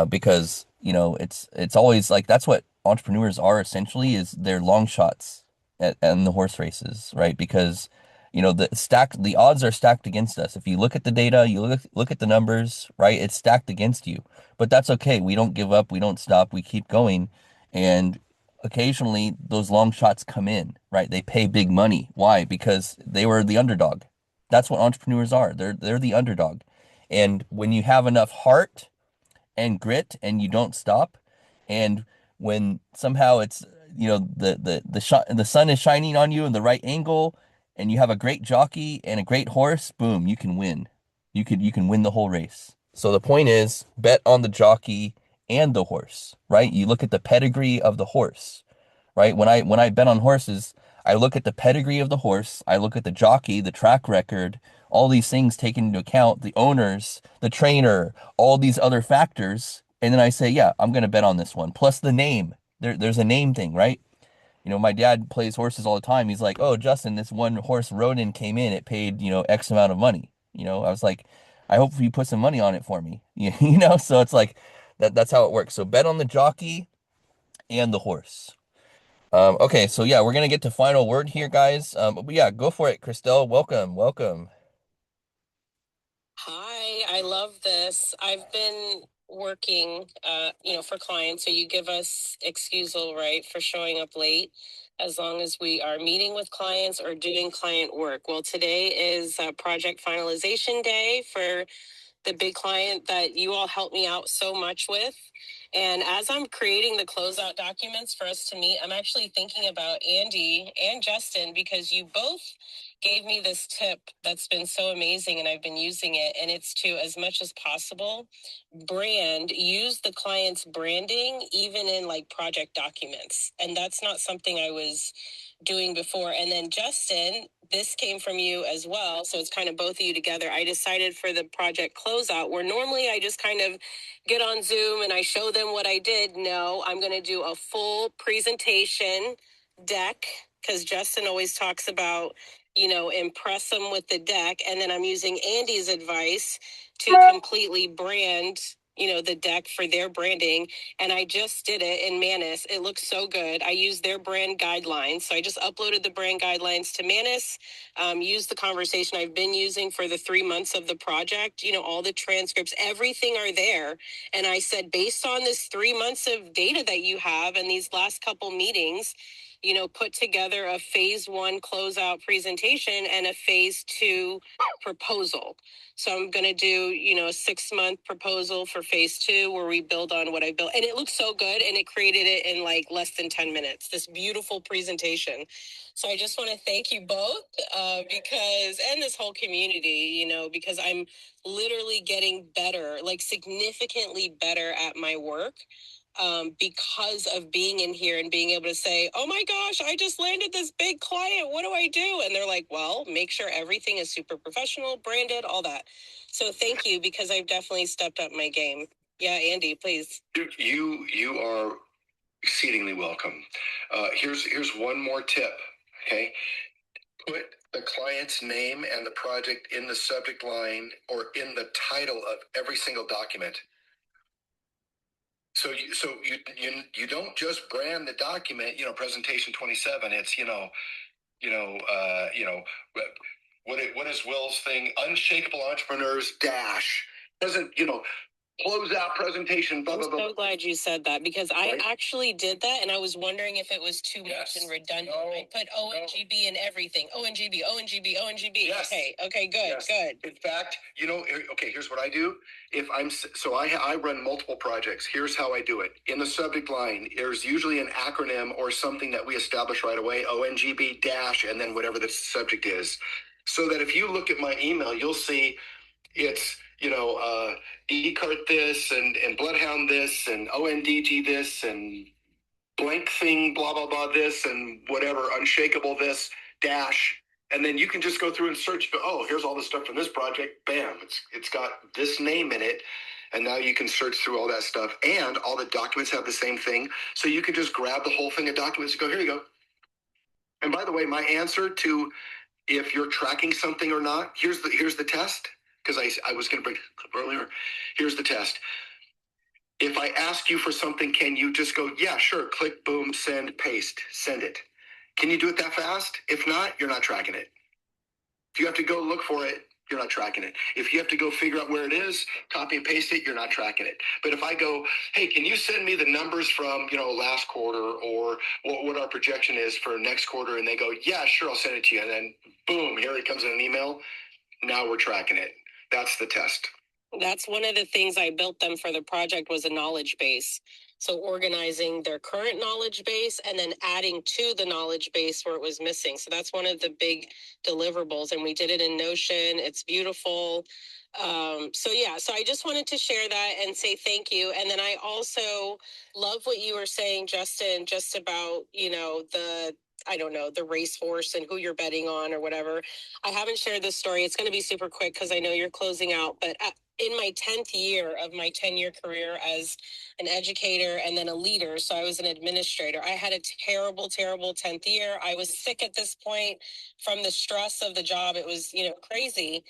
because it's always like that's what entrepreneurs are essentially is they're long shots at the horse races, right? Because the odds are stacked against us. If you look at the data, you look at the numbers, right? It's stacked against you, but that's okay. We don't give up. We don't stop. We keep going, and occasionally those long shots come in, right? They pay big money. Why? Because they were the underdog. That's what entrepreneurs are. They're the underdog, and when you have enough heart and grit and you don't stop, and when somehow it's the sun is shining on you in the right angle and you have a great jockey and a great horse, boom, you can win. You can win the whole race. So the point is bet on the jockey and the horse, right? You look at the pedigree of the horse, right? When I bet on horses, I look at the pedigree of the horse, I look at the jockey, the track record, all these things taken into account, the owners, the trainer, all these other factors, and then I say, yeah, I'm going to bet on this one. Plus the name. There's a name thing, right? My dad plays horses all the time. He's like, "Oh, Justin, this one horse Ronin came in. It paid, X amount of money." I was like, "I hope you put some money on it for me." So it's like that's how it works. So bet on the jockey and the horse. Okay, so yeah, we're gonna get to final word here, guys. But yeah, go for it, Christelle. Welcome, welcome. Hi, I love this. I've been working, for clients. So you give us excusal, right, for showing up late, as long as we are meeting with clients or doing client work. Well, today is project finalization day for the big client that you all helped me out so much with. And as I'm creating the closeout documents for us to meet, I'm actually thinking about Andy and Justin because you both gave me this tip that's been so amazing, and I've been using it, and it's to, as much as possible, use the client's branding even in like project documents. And that's not something I was doing before. And then Justin, this came from you as well, so it's kind of both of you together. I decided for the project closeout, where normally I just kind of get on Zoom and I show them what I did. No, I'm going to do a full presentation deck, because Justin always talks about, impress them with the deck. And then I'm using Andy's advice to completely brand, the deck for their branding. And I just did it in Manus. It looks so good. I used their brand guidelines. So I just uploaded the brand guidelines to Manus, used the conversation I've been using for the 3 months of the project, all the transcripts, everything are there. And I said, based on this 3 months of data that you have and these last couple meetings, put together a phase 1 closeout presentation and a phase 2 proposal. So I'm going to do, a 6-month proposal for phase 2 where we build on what I built. And it looks so good. And it created it in like less than 10 minutes, this beautiful presentation. So I just want to thank you both and this whole community, because I'm literally getting better, like significantly better at my work. Because of being in here and being able to say, oh my gosh, I just landed this big client. What do I do? And they're like, well, make sure everything is super professional, branded, all that. So thank you, because I've definitely stepped up my game. Yeah, Andy, please. You are exceedingly welcome. Here's one more tip. Okay. Put the client's name and the project in the subject line or in the title of every single document. So you don't just brand the document, presentation 27. It's what is Will's thing? Unshakable Entrepreneurs dash doesn't close out presentation. Blah, I'm blah, blah. so glad you said that, because I actually did that, and I was wondering if it was too much and redundant. No, I put ONGB and everything. ONGB. Yes. Okay, good, good. In fact, here's what I do. I run multiple projects. Here's how I do it. In the subject line, there's usually an acronym or something that we establish right away, ONGB dash, and then whatever the subject is. So that if you look at my email, you'll see it's, E-cart this and Bloodhound this and ONDG this and blank thing, blah, blah, blah, this and whatever, unshakable this, dash. And then you can just go through and search, here's all the stuff from this project. Bam, it's got this name in it. And now you can search through all that stuff. And all the documents have the same thing. So you can just grab the whole thing of documents and go, here you go. And by the way, my answer to if you're tracking something or not, here's the test. Because I was going to bring it up earlier. Here's the test. If I ask you for something, can you just go, yeah, sure, click, boom, send, paste, send it? Can you do it that fast? If not, you're not tracking it. If you have to go look for it, you're not tracking it. If you have to go figure out where it is, copy and paste it, you're not tracking it. But if I go, hey, can you send me the numbers from, last quarter or what our projection is for next quarter? And they go, yeah, sure, I'll send it to you. And then boom, here it comes in an email. Now we're tracking it. That's the test. That's one of the things I built them for the project, was a knowledge base. So organizing their current knowledge base and then adding to the knowledge base where it was missing. So that's one of the big deliverables. And we did it in Notion. It's beautiful. So I just wanted to share that and say thank you. And then I also love what you were saying, Justin, just about, the racehorse and who you're betting on or whatever. I haven't shared this story. It's going to be super quick because I know you're closing out, but in my 10th year of my 10-year career as an educator and then a leader, so I was an administrator, I had a terrible, terrible 10th year. I was sick at this point from the stress of the job. It was, crazy.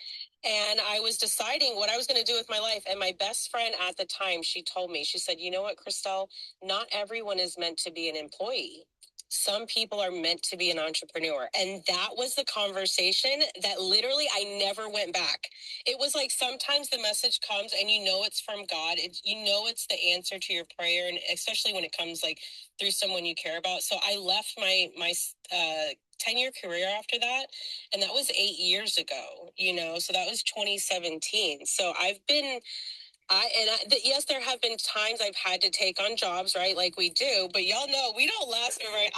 And I was deciding what I was going to do with my life. And my best friend at the time, she told me, she said, you know what, Christelle, not everyone is meant to be an employee. Some people are meant to be an entrepreneur. And that was the conversation that literally I never went back. It was like sometimes the message comes and it's from God. It's the answer to your prayer. And especially when it comes like through someone you care about. So I left my 10-year career after that. And that was 8 years ago, so that was 2017. So yes, there have been times I've had to take on jobs, right? Like we do, but y'all know we don't last very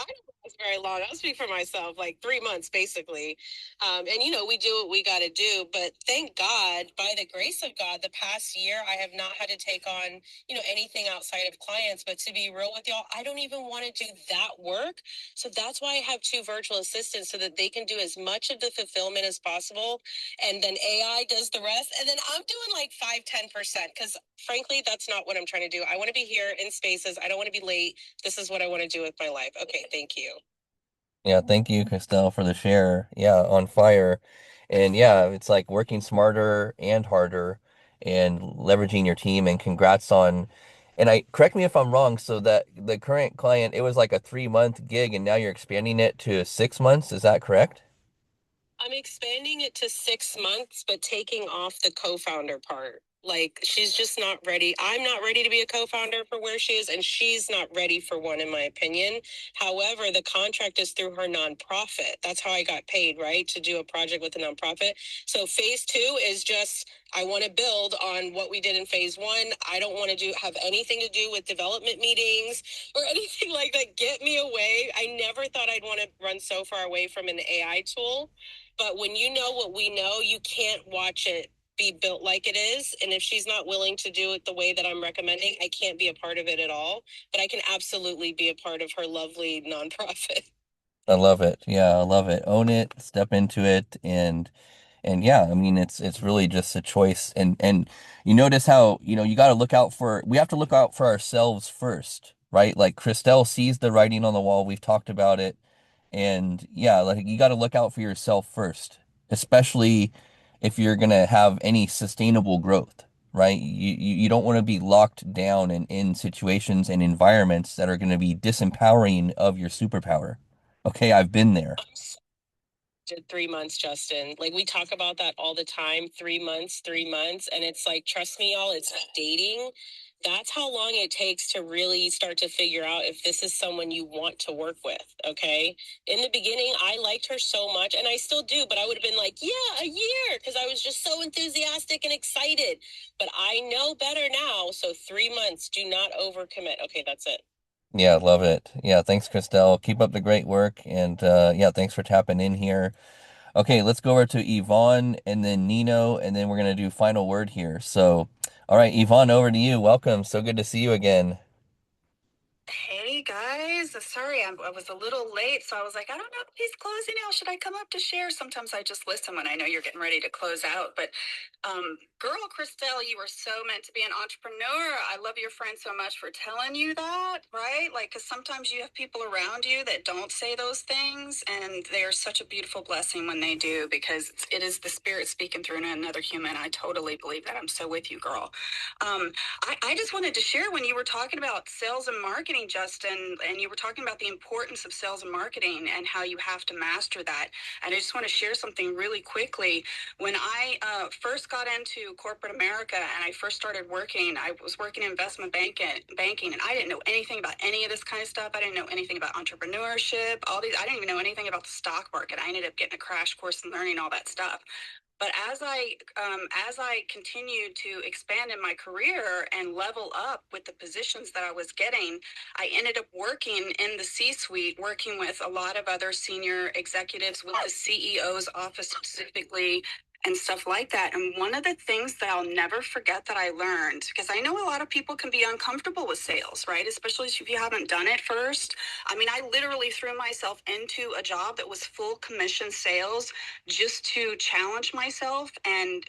very long. I'll speak for myself, like 3 months basically. And you know, we do what we got to do, but thank God, by the grace of God, the past year I have not had to take on, you know, anything outside of clients. But to be real with y'all, I don't even want to do that work. So that's why I have 2 virtual assistants, so that they can do as much of the fulfillment as possible, and then AI does the rest, and then I'm doing like 5-10%, because frankly, that's not what I'm trying to do. I want to be here in spaces. I don't want to be late. This is what I want to do with my life. Okay, thank you. Yeah, thank you, Christelle, for the share. Yeah, on fire. And yeah, it's like working smarter and harder and leveraging your team, and congrats on, and I correct me if I'm wrong, so that the current client, it was like a 3-month gig and now you're expanding it to 6 months. Is that correct? I'm expanding it to 6 months, but taking off the co-founder part. Like, she's just not ready. I'm not ready to be a co-founder for where she is, and she's not ready for one, in my opinion. However, the contract is through her nonprofit. That's how I got paid, right? To do a project with a nonprofit. So phase 2 is just, I want to build on what we did in phase 1. I don't want to have anything to do with development meetings or anything like that. Get me away. I never thought I'd want to run so far away from an AI tool. But when you know what we know, you can't watch it be built like it is. And if she's not willing to do it the way that I'm recommending, I can't be a part of it at all. But I can absolutely be a part of her lovely nonprofit. I love it. Yeah, I love it. Own it, step into it, and yeah, I mean it's really just a choice. And you notice how, you got to look out for, we have to look out for ourselves first, right? Like Christelle sees the writing on the wall. We've talked about it. And yeah, like you got to look out for yourself first, especially if you're going to have any sustainable growth, right? You don't want to be locked down in situations and environments that are going to be disempowering of your superpower. Okay, I've been there. Did 3 months, Justin. Like, we talk about that all the time. 3 months, 3 months. And it's like, trust me, y'all, it's like dating. That's how long it takes to really start to figure out if this is someone you want to work with. Okay. In the beginning, I liked her so much, and I still do, but I would have been like, yeah, a year, because I was just so enthusiastic and excited. But I know better now. So 3 months, do not overcommit. Okay, that's it. Yeah, love it. Yeah, thanks, Christelle. Keep up the great work. And yeah, thanks for tapping in here. Okay, let's go over to Yvonne and then Nino, and then we're going to do final word here. So, all right, Yvonne, over to you. Welcome. So good to see you again. Hey guys, sorry I was a little late, so I was like, I don't know if he's closing out. Should I come up to share? Sometimes I just listen when I know you're getting ready to close out. But girl, Christelle, you were so meant to be an entrepreneur. I love your friend so much for telling you that, right? Like, because sometimes you have people around you that don't say those things, and they're such a beautiful blessing when they do, because it is the spirit speaking through another human. I totally believe that. I'm so with you, girl. I just wanted to share, when you were talking about sales and marketing, Justin, and you were talking about the importance of sales and marketing and how you have to master that. And I just want to share something really quickly. When I first got into corporate America and I first started working, I was working in investment banking, and I didn't know anything about any of this kind of stuff. I didn't know anything about entrepreneurship, I didn't even know anything about the stock market. I ended up getting a crash course and learning all that stuff. But as I continued to expand in my career and level up with the positions that I was getting, I ended up working in the C-suite, working with a lot of other senior executives, with the CEO's office specifically, and stuff like that. And one of the things that I'll never forget that I learned, because I know a lot of people can be uncomfortable with sales, right? Especially if you haven't done it first. I mean, I literally threw myself into a job that was full commission sales, just to challenge myself and,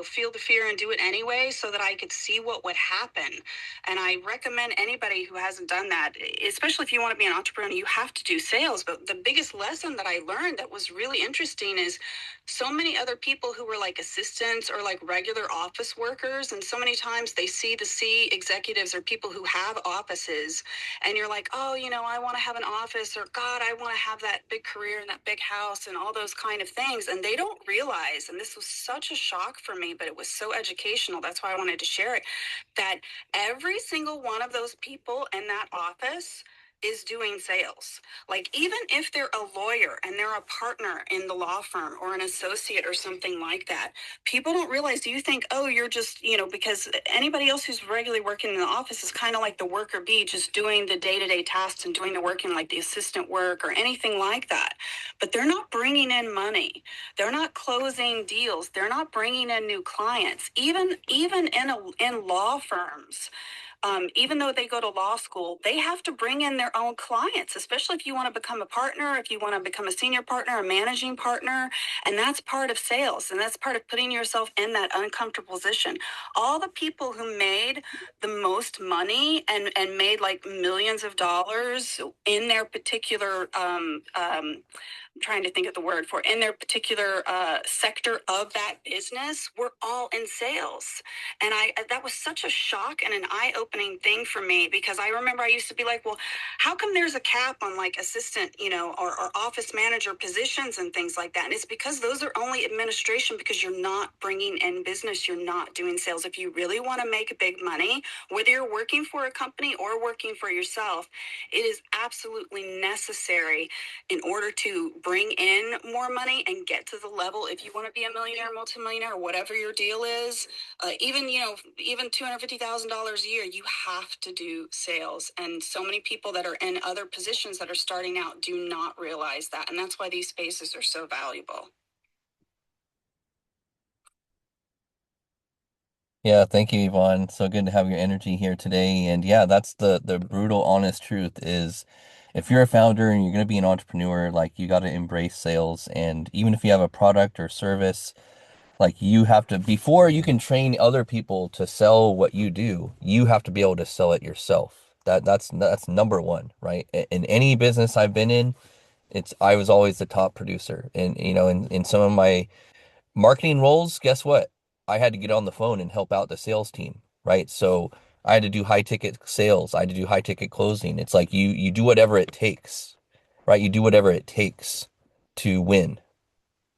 feel the fear and do it anyway, so that I could see what would happen. And I recommend anybody who hasn't done that, especially if you want to be an entrepreneur, you have to do sales. But the biggest lesson that I learned that was really interesting is so many other people who were like assistants or like regular office workers, and so many times they see the C executives or people who have offices, and you're like, oh, I want to have an office, or God, I want to have that big career and that big house and all those kind of things. And they don't realize, and this was such a shock for me, but it was so educational, that's why I wanted to share it, that every single one of those people in that office is doing sales. Like, even if they're a lawyer and they're a partner in the law firm or an associate or something like that, people don't realize, do you think, oh, you're just, because anybody else who's regularly working in the office is kind of like the worker bee, just doing the day-to-day tasks and doing the work in like the assistant work or anything like that. But they're not bringing in money. They're not closing deals. They're not bringing in new clients. Even in law firms, even though they go to law school, they have to bring in their own clients, especially if you want to become a partner, if you want to become a senior partner, a managing partner. And that's part of sales. And that's part of putting yourself in that uncomfortable position. All the people who made the most money and made like millions of dollars in their particular I'm trying to think of the word for, in their particular sector of that business, we're all in sales. And that was such a shock and an eye-opening thing for me, because I remember I used to be like, well, how come there's a cap on like assistant, or office manager positions and things like that? And it's because those are only administration, because you're not bringing in business, you're not doing sales. If you really want to make big money, whether you're working for a company or working for yourself, it is absolutely necessary in order to bring in more money and get to the level, if you want to be a millionaire, multimillionaire, or whatever your deal is, even $250,000 a year, you have to do sales. And so many people that are in other positions that are starting out do not realize that. And that's why these spaces are so valuable. Yeah, thank you, Yvonne. So good to have your energy here today. And yeah, that's the brutal, honest truth is if you're a founder and you're going to be an entrepreneur, like you got to embrace sales. And even if you have a product or service, like you have to, before you can train other people to sell what you do, you have to be able to sell it yourself. That's number one, right? In any business I've been in, I was always the top producer. And in some of my marketing roles, guess what? I had to get on the phone and help out the sales team, right? So I had to do high ticket sales. I had to do high ticket closing. It's like you do whatever it takes, right? You do whatever it takes to win.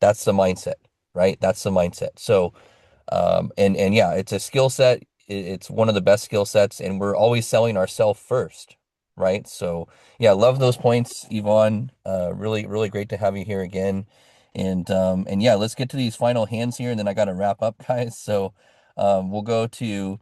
That's the mindset, right? That's the mindset. So and yeah, it's a skill set. It's one of the best skill sets, and we're always selling ourselves first, right? So yeah, love those points, Yvonne. Really, really great to have you here again. And yeah, let's get to these final hands here, and then I got to wrap up, guys. So we'll go to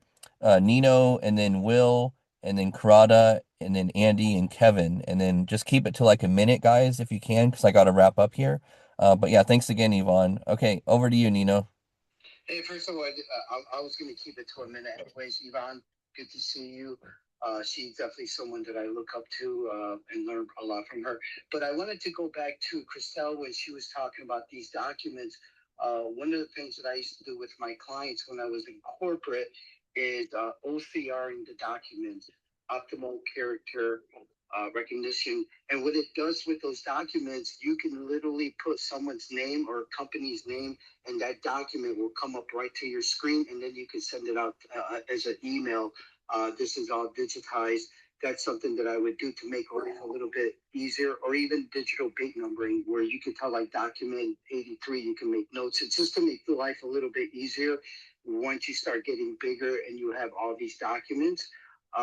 Nino, and then Will, and then Karada, and then Andy and Kevin, and then just keep it to like a minute, guys, if you can, because I got to wrap up here. But yeah, thanks again, Yvonne. Okay, over to you, Nino. Hey, first of all, I was going to keep it to a minute. Anyways, Yvonne, good to see you. She's definitely someone that I look up to and learn a lot from her. But I wanted to go back to Christelle when she was talking about these documents. One of the things that I used to do with my clients when I was in corporate is OCRing the documents, optimal character recognition. And what it does with those documents, you can literally put someone's name or company's name, and that document will come up right to your screen, and then you can send it out as an email. This is all digitized. That's something that I would do to make life a little bit easier, or even digital bait numbering, where you can tell like document 83, you can make notes. It's just to make the life a little bit easier once you start getting bigger and you have all these documents.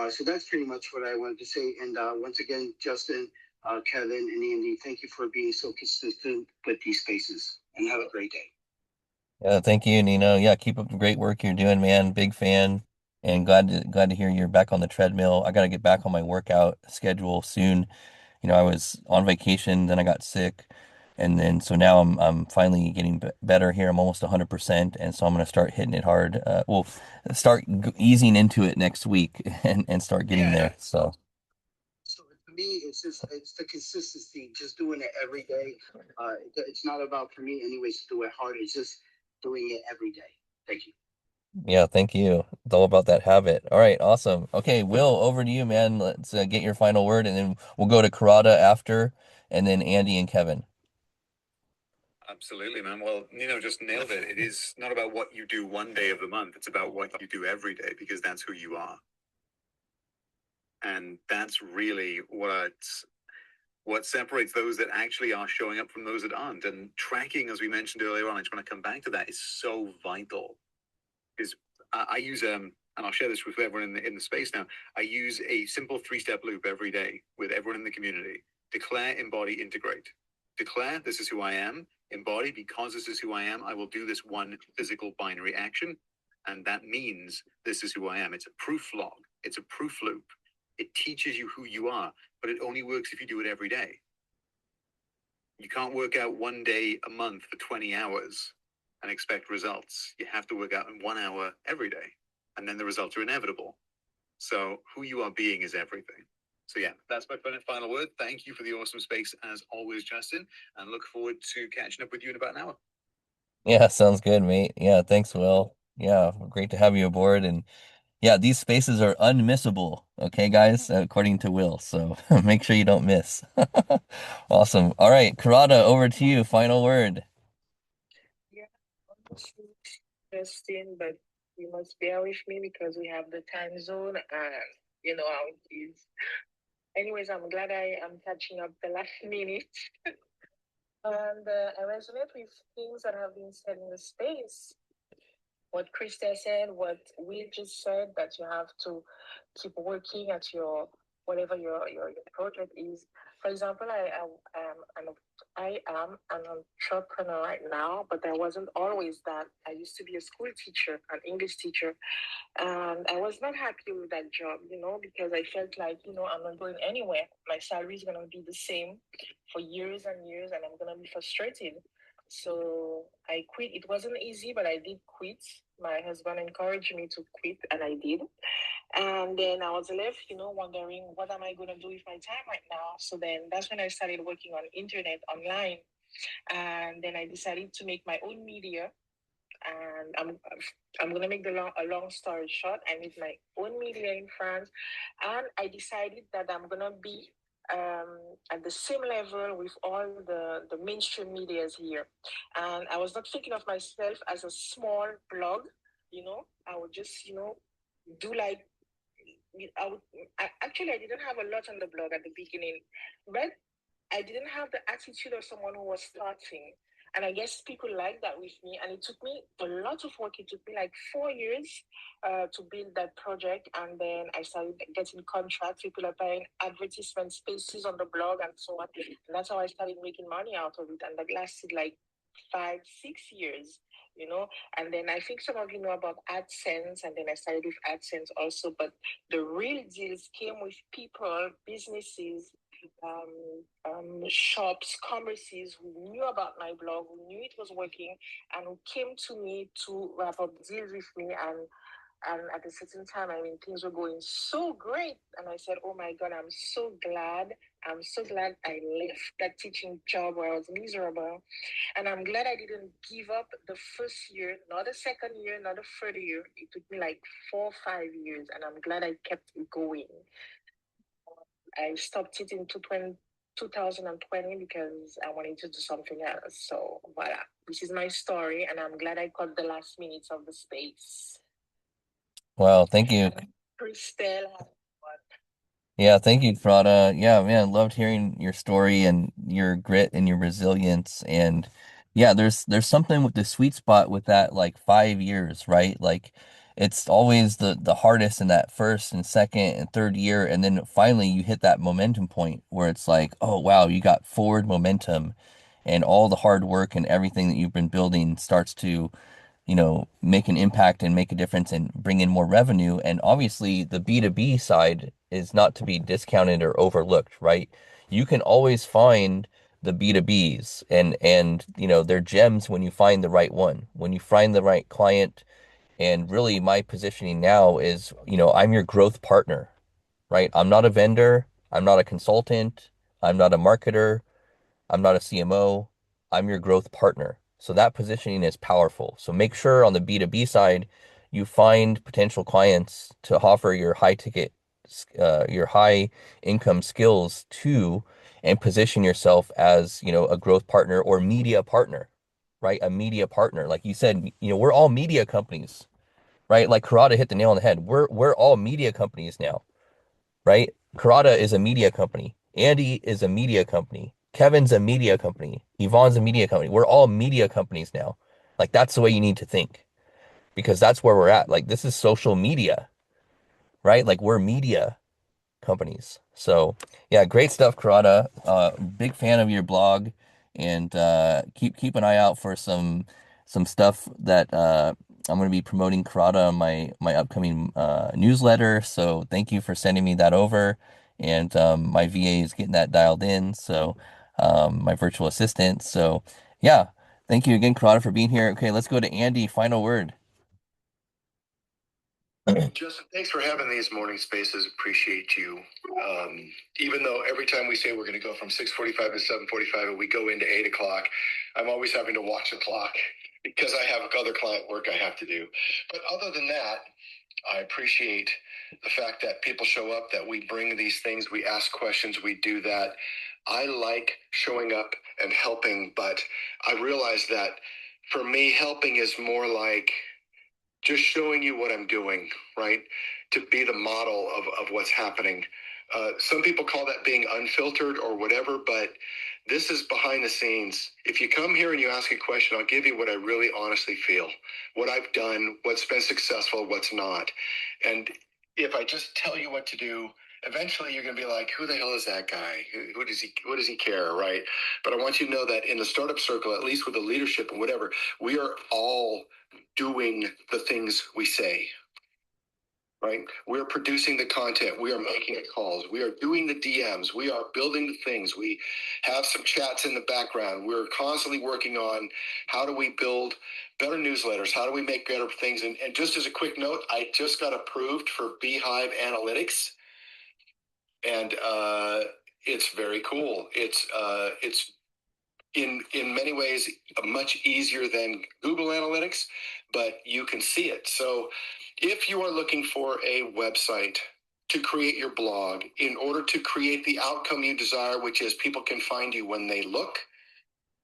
So that's pretty much what I wanted to say. And once again, Justin, Kevin, and Andy, thank you for being so consistent with these spaces, and have a great day. Yeah, thank you, Nino. Yeah, keep up the great work you're doing, man. Big fan, and glad to hear you're back on the treadmill. I got to get back on my workout schedule soon. I was on vacation, then I got sick, and then so now I'm finally getting better here. I'm almost 100%, and so I'm gonna start hitting it hard. We'll start easing into it next week and start getting there. So For me, it's the consistency, just doing it every day. It's not about, for me anyways, to do it hard. It's just doing it every day. Thank you. yeah, thank you. It's all about that habit. All right, awesome. Okay, Will, over to you, man. Let's get your final word, and then we'll go to Karada after, and then Andy and Kevin. Absolutely, man. Well, Nino just nailed it. It is not about what you do one day of the month. It's about what you do every day, because that's who you are. And that's really what separates those that actually are showing up from those that aren't. And tracking, as we mentioned earlier on, I just want to come back to that, is so vital. Because I use and I'll share this with everyone in the space now. I use a simple 3-step loop every day with everyone in the community. Declare, embody, integrate. Declare, this is who I am. Embody, because this is who I am, I will do this one physical binary action. And that means this is who I am. It's a proof log. It's a proof loop. It teaches you who you are, but it only works if you do it every day. You can't work out one day a month for 20 hours and expect results. You have to work out in 1 hour every day, and then the results are inevitable. So who you are being is everything. So yeah, that's my final word. Thank you for the awesome space as always, Justin, and look forward to catching up with you in about an hour. Yeah, sounds good, mate. Yeah, thanks, Will. Yeah, great to have you aboard. And yeah, these spaces are unmissable. Okay, guys, according to Will. So make sure you don't miss. Awesome. All right, Karada, over to you. Final word. Yeah, Justin, but you must bear with me because we have the time zone and you know how it is. Anyways, I'm glad I am catching up the last minute. And I resonate with things that have been said in the space. What Christelle said, what we just said, that you have to keep working at your whatever your project is. For example, I am an entrepreneur right now, but I wasn't always that. I used to be a school teacher, an English teacher, and I was not happy with that job, because I felt like, I'm not going anywhere. My salary is going to be the same for years and years, and I'm going to be frustrated. So I quit. It wasn't easy, but I did quit. My husband encouraged me to quit, and I did. And then I was left, wondering what am I going to do with my time right now? So then that's when I started working on internet online. And then I decided to make my own media. And I'm gonna make a long story short. I made my own media in France, and I decided that I'm gonna be at the same level with all the mainstream medias here. And I was not thinking of myself as a small blog. I would just do like I didn't have a lot on the blog at the beginning, but I didn't have the attitude of someone who was starting. And I guess people like that with me. And it took me a lot of work. It took me like 4 years to build that project. And then I started getting contracts. People are buying advertisement spaces on the blog and so on. And that's how I started making money out of it. And that lasted like 5, 6 years. And then I think some of you know about AdSense, and then I started with AdSense also. But the real deals came with people, businesses, shops, commerces who knew about my blog, who knew it was working, and who came to me to wrap up deals with me. And at a certain time, things were going so great. And I said, oh my God, I'm so glad. I'm so glad I left that teaching job where I was miserable. And I'm glad I didn't give up the first year, not the second year, not the third year. It took me like 4 or 5 years. And I'm glad I kept going. I stopped it in 2020 because I wanted to do something else. So voila, this is my story, and I'm glad I caught the last minutes of the space. Wow, thank you. Christelle. Yeah, thank you, Prada. Yeah, man, loved hearing your story and your grit and your resilience. And yeah, there's something with the sweet spot with that like 5 years, right? Like it's always the hardest in that first and second and third year, and then finally you hit that momentum point where it's like, oh wow, you got forward momentum and all the hard work and everything that you've been building starts to make an impact and make a difference and bring in more revenue. And obviously, the B2B side is not to be discounted or overlooked, right? You can always find the B2Bs and they're gems when you find the right one, when you find the right client. And really, my positioning now is, I'm your growth partner, right? I'm not a vendor. I'm not a consultant. I'm not a marketer. I'm not a CMO. I'm your growth partner. So that positioning is powerful. So make sure on the B2B side, you find potential clients to offer your high ticket, your high income skills to, and position yourself as, a growth partner or media partner, right? A media partner. Like you said, we're all media companies, right? Like Karada hit the nail on the head. We're all media companies now, right? Karada is a media company. Andy is a media company. Kevin's a media company. Yvonne's a media company. We're all media companies now. Like that's the way you need to think. because that's where we're at. Like, this is social media, right? Like, we're media companies. So yeah, great stuff, Karada. Big fan of your blog, and keep an eye out for some stuff that I'm going to be promoting Karada on my upcoming newsletter. So thank you for sending me that over, and my VA is getting that dialed in. So my virtual assistant. So yeah, thank you again, Karada, for being here. Okay, let's go to Andy. Final word. Justin, thanks for having these morning spaces. Appreciate you. Even though every time we say we're going to go from 6:45 to 7:45 and we go into 8 o'clock, I'm always having to watch the clock because I have other client work I have to do. But other than that, I appreciate the fact that people show up, that we bring these things, we ask questions, we do that. I like showing up and helping, but I realize that for me, helping is more like just showing you what I'm doing, right? To be the model of what's happening. Some people call that being unfiltered or whatever, but this is behind the scenes. If you come here and you ask a question, I'll give you what I really honestly feel, what I've done, what's been successful, what's not. And if I just tell you what to do, eventually you're going to be like, who the hell is that guy? What does he care, right? But I want you to know that in the startup circle, at least with the leadership and whatever, we are all doing the things we say, right? We're producing the content. We are making the calls. We are doing the DMs. We are building the things. We have some chats in the background. We're constantly working on how do we build better newsletters? How do we make better things? And just as a quick note, I just got approved for Beehive Analytics. And it's very cool. It's in many ways much easier than Google Analytics, but you can see it. So if you are looking for a website to create your blog in order to create the outcome you desire, which is people can find you when they look,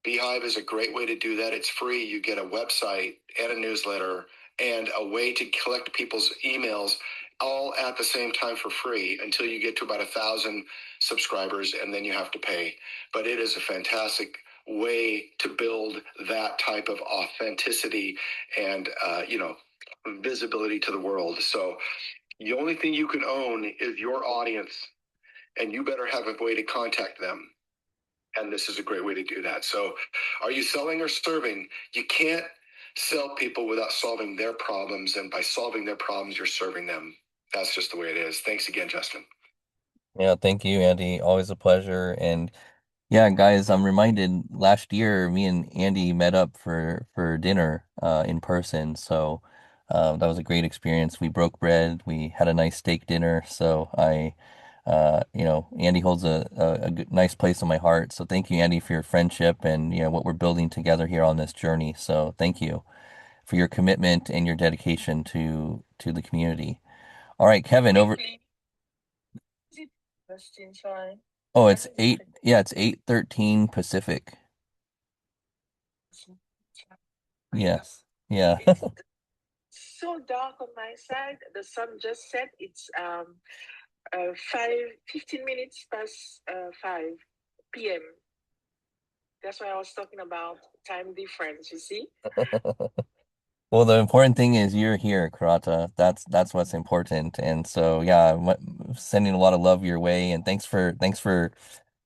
Beehive is a great way to do that. It's free. You get a website and a newsletter and a way to collect people's emails all at the same time for free until you get to about 1,000 subscribers, and then you have to pay. But it is a fantastic way to build that type of authenticity and visibility to the world. So the only thing you can own is your audience, and you better have a way to contact them. And this is a great way to do that. So are you selling or serving? You can't sell people without solving their problems. And by solving their problems, you're serving them. That's just the way it is. Thanks again, Justin. Yeah, thank you, Andy. Always a pleasure. And yeah, guys, I'm reminded last year me and Andy met up for dinner in person. So that was a great experience. We broke bread. We had a nice steak dinner. So Andy holds a nice place in my heart. So thank you, Andy, for your friendship and what we're building together here on this journey. So thank you for your commitment and your dedication to the community. All right, Kevin, over. Oh, it's 8. Yeah, it's 8:13 Pacific. Yes. Yeah. So dark on my side. The sun just set. It's 15 minutes past 5 p.m. That's why I was talking about time difference, you see? Well, the important thing is you're here, Karata. That's what's important. And so, yeah, sending a lot of love your way, and thanks for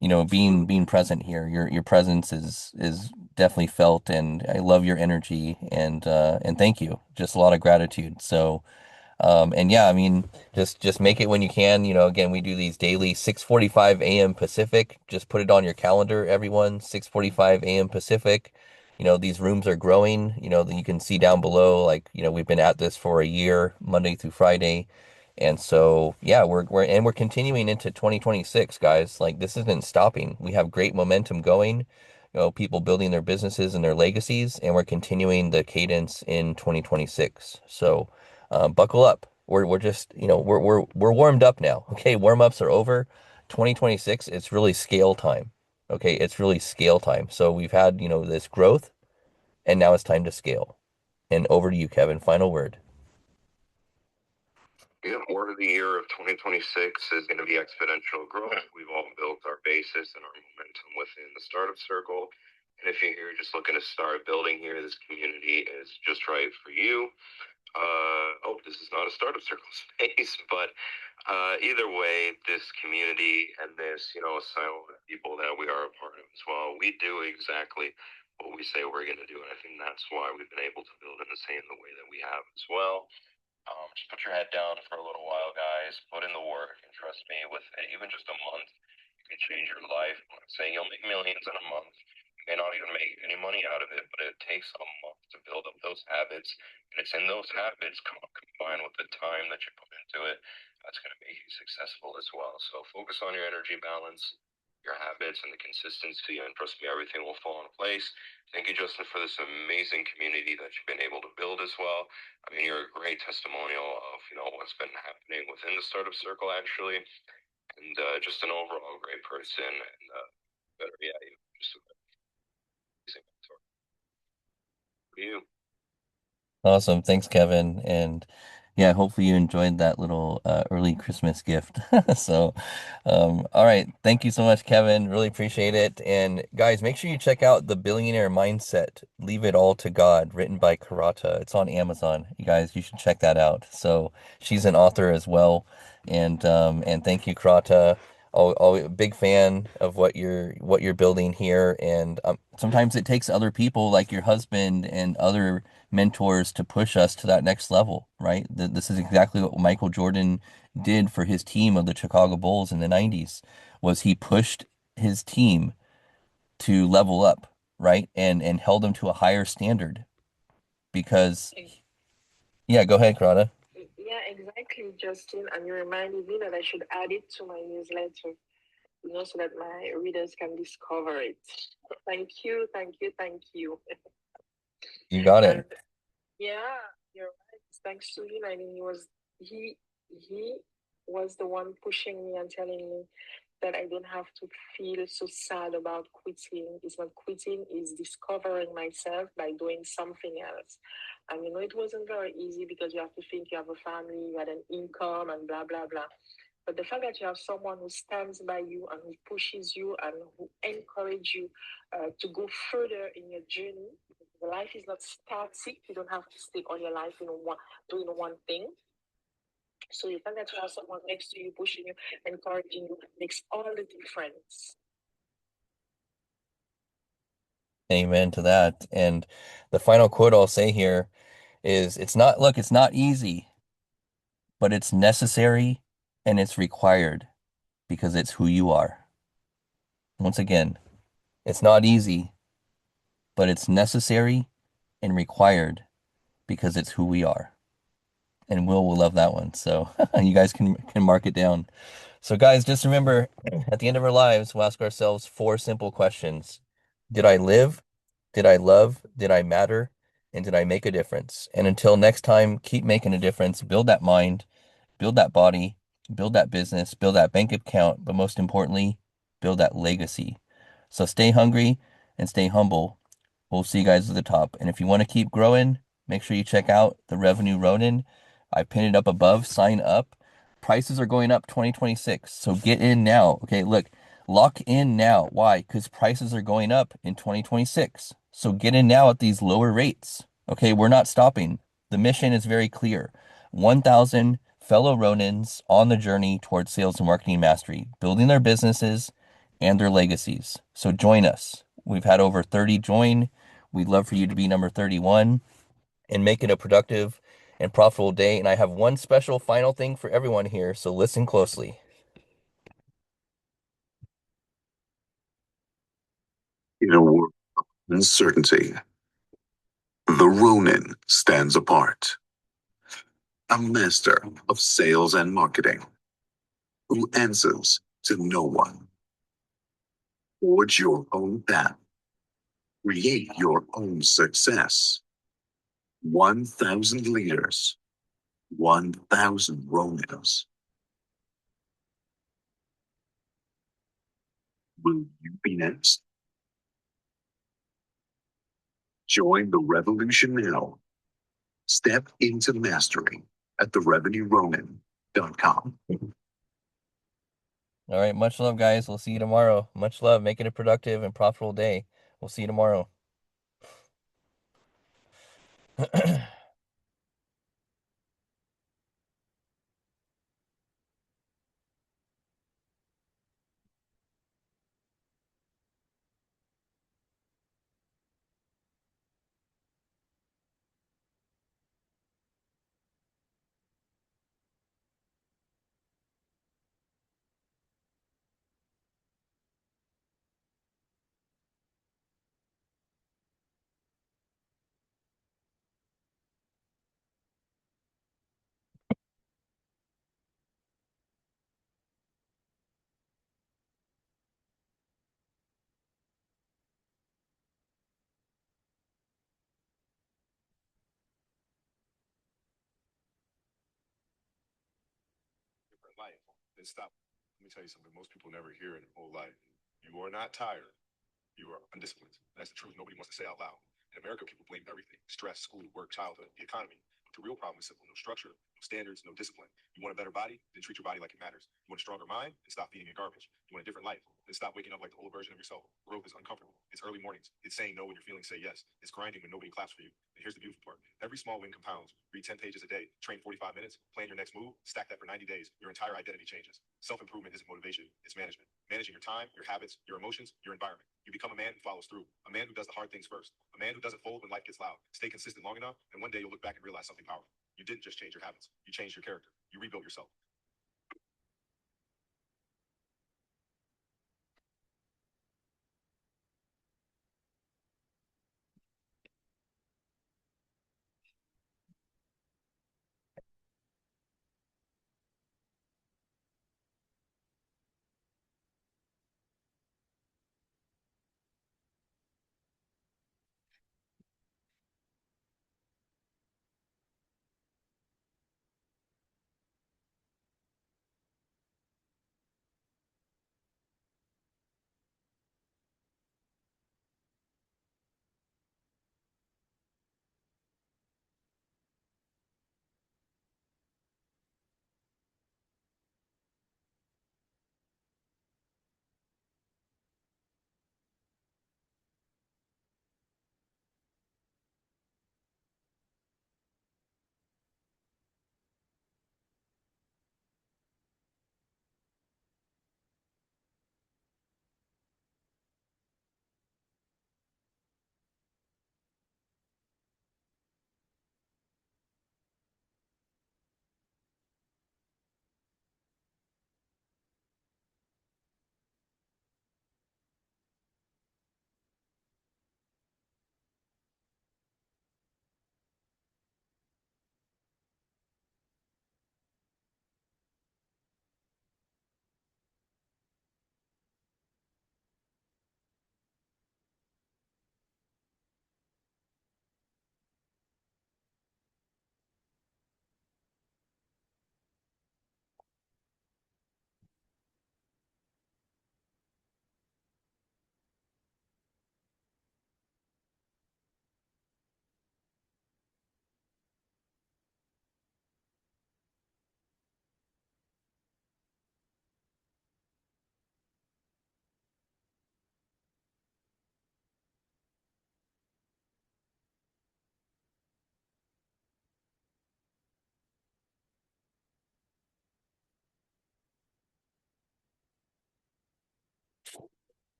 being present here. Your presence is definitely felt, and I love your energy, and thank you. Just a lot of gratitude. So, and yeah, I mean, just make it when you can. Again, we do these daily 6:45 a.m. Pacific. Just put it on your calendar, everyone. 6:45 a.m. Pacific. These rooms are growing. You can see down below, like, we've been at this for a year, Monday through Friday. And so, yeah, we're continuing into 2026, guys. Like, this isn't stopping. We have great momentum going. People building their businesses and their legacies, and we're continuing the cadence in 2026. So, buckle up. We're just, we're warmed up now. Okay, warm ups are over. 2026, it's really scale time. Okay, it's really scale time. So we've had, this growth, and now it's time to scale. And over to you, Kevin. Final word. Yeah, word of the year of 2026 is going to be exponential growth. We've all built our basis and our momentum within the startup circle. And if you're here just looking to start building here, this community is just right for you. This is not a startup circle space, but either way, this community and this, asylum of people that we are a part of as well, we do exactly what we say we're going to do. And I think that's why we've been able to build in the way that we have as well. Just put your head down for a little while, guys. Put in the work, and trust me, with even just a month, you can change your life. I'm not saying you'll make millions in a month. You may not even make any money out of it, but it takes a month to build up those habits. And it's in those habits combined with the time that you put into it that's going to make you successful as well. So focus on your energy balance, your habits, and the consistency. And trust me, everything will fall in place. Thank you, Justin, for this amazing community that you've been able to build as well. I mean, you're a great testimonial of, what's been happening within the startup circle, actually, and just an overall great person. And just an amazing mentor. For you. Awesome. Thanks, Kevin. And yeah, hopefully you enjoyed that little early Christmas gift. So, all right. Thank you so much, Kevin. Really appreciate it. And guys, make sure you check out The Billionaire Mindset, Leave It All to God, written by Karada. It's on Amazon. You guys, you should check that out. So she's an author as well. And thank you, Karada. A big fan of what you're building here. And sometimes it takes other people like your husband and other mentors to push us to that next level, right? This is exactly what Michael Jordan did for his team of the Chicago Bulls in the 90s, was he pushed his team to level up, right? And held them to a higher standard because yeah, go ahead, Karada. Yeah, exactly, Justin. And you reminded me that I should add it to my newsletter, so that my readers can discover it. Thank you, thank you, thank you. You got it. And yeah, you're right. Thanks to him. I mean, he was the one pushing me and telling me that I don't have to feel so sad about quitting. It's not quitting, it's discovering myself by doing something else. And it wasn't very easy because you have to think you have a family, you had an income, and blah, blah, blah. But the fact that you have someone who stands by you and who pushes you and who encourages you to go further in your journey, life is not static. You don't have to stay all your life doing one thing. So the fact that you have someone next to you, pushing you, encouraging you, makes all the difference. Amen to that. And the final quote I'll say here is it's not easy, but it's necessary and it's required because it's who you are. Once again, it's not easy, but it's necessary and required because it's who we are. And Will love that one. So you guys can mark it down. So guys, just remember, at the end of our lives, we'll ask ourselves 4 simple questions. Did I live? Did I love? Did I matter? And did I make a difference? And until next time, keep making a difference. Build that mind, build that body, build that business, build that bank account, but most importantly, build that legacy. So stay hungry and stay humble. We'll see you guys at the top. And if you want to keep growing, make sure you check out the Revenue Ronin. I pinned it up above. Sign up. Prices are going up 2026. So get in now. Okay, look, lock in now. Why? Because prices are going up in 2026. So get in now at these lower rates. Okay, we're not stopping. The mission is very clear. 1,000 fellow Ronins on the journey towards sales and marketing mastery, building their businesses and their legacies. So join us. We've had over 30 join. We'd love for you to be number 31 and make it a productive and profitable day. And I have one special final thing for everyone here, so listen closely. In a world of uncertainty, the Ronin stands apart. A master of sales and marketing who answers to no one. Forge your own path. Create your own success. 1,000 leaders, 1,000 Ronins. Will you be next? Join the revolution now. Step into mastery at therevenueronin.com. All right, much love, guys. We'll see you tomorrow. Much love. Make it a productive and profitable day. We'll see you tomorrow. Life. Then stop. Let me tell you something most people never hear in their whole life. You are not tired. You are undisciplined. That's the truth. Nobody wants to say out loud. In America, people blame everything: stress, school, work, childhood, the economy. But the real problem is simple: no structure, no standards, no discipline. You want a better body? Then treat your body like it matters. You want a stronger mind? Then stop feeding it garbage. You want a different life? Then stop waking up like the old version of yourself. Growth is uncomfortable. It's early mornings. It's saying no when your feelings say yes. It's grinding when nobody claps for you. And here's the beautiful part: every small win compounds. Read 10 pages a day, train 45 minutes, plan your next move, stack that for 90 days. Your entire identity changes. Self-improvement isn't motivation, it's management. Managing your time, your habits, your emotions, your environment. You become a man who follows through, a man who does the hard things first, a man who doesn't fold when life gets loud. Stay consistent long enough, and one day you'll look back and realize something powerful. You didn't just change your habits, you changed your character. You rebuilt yourself.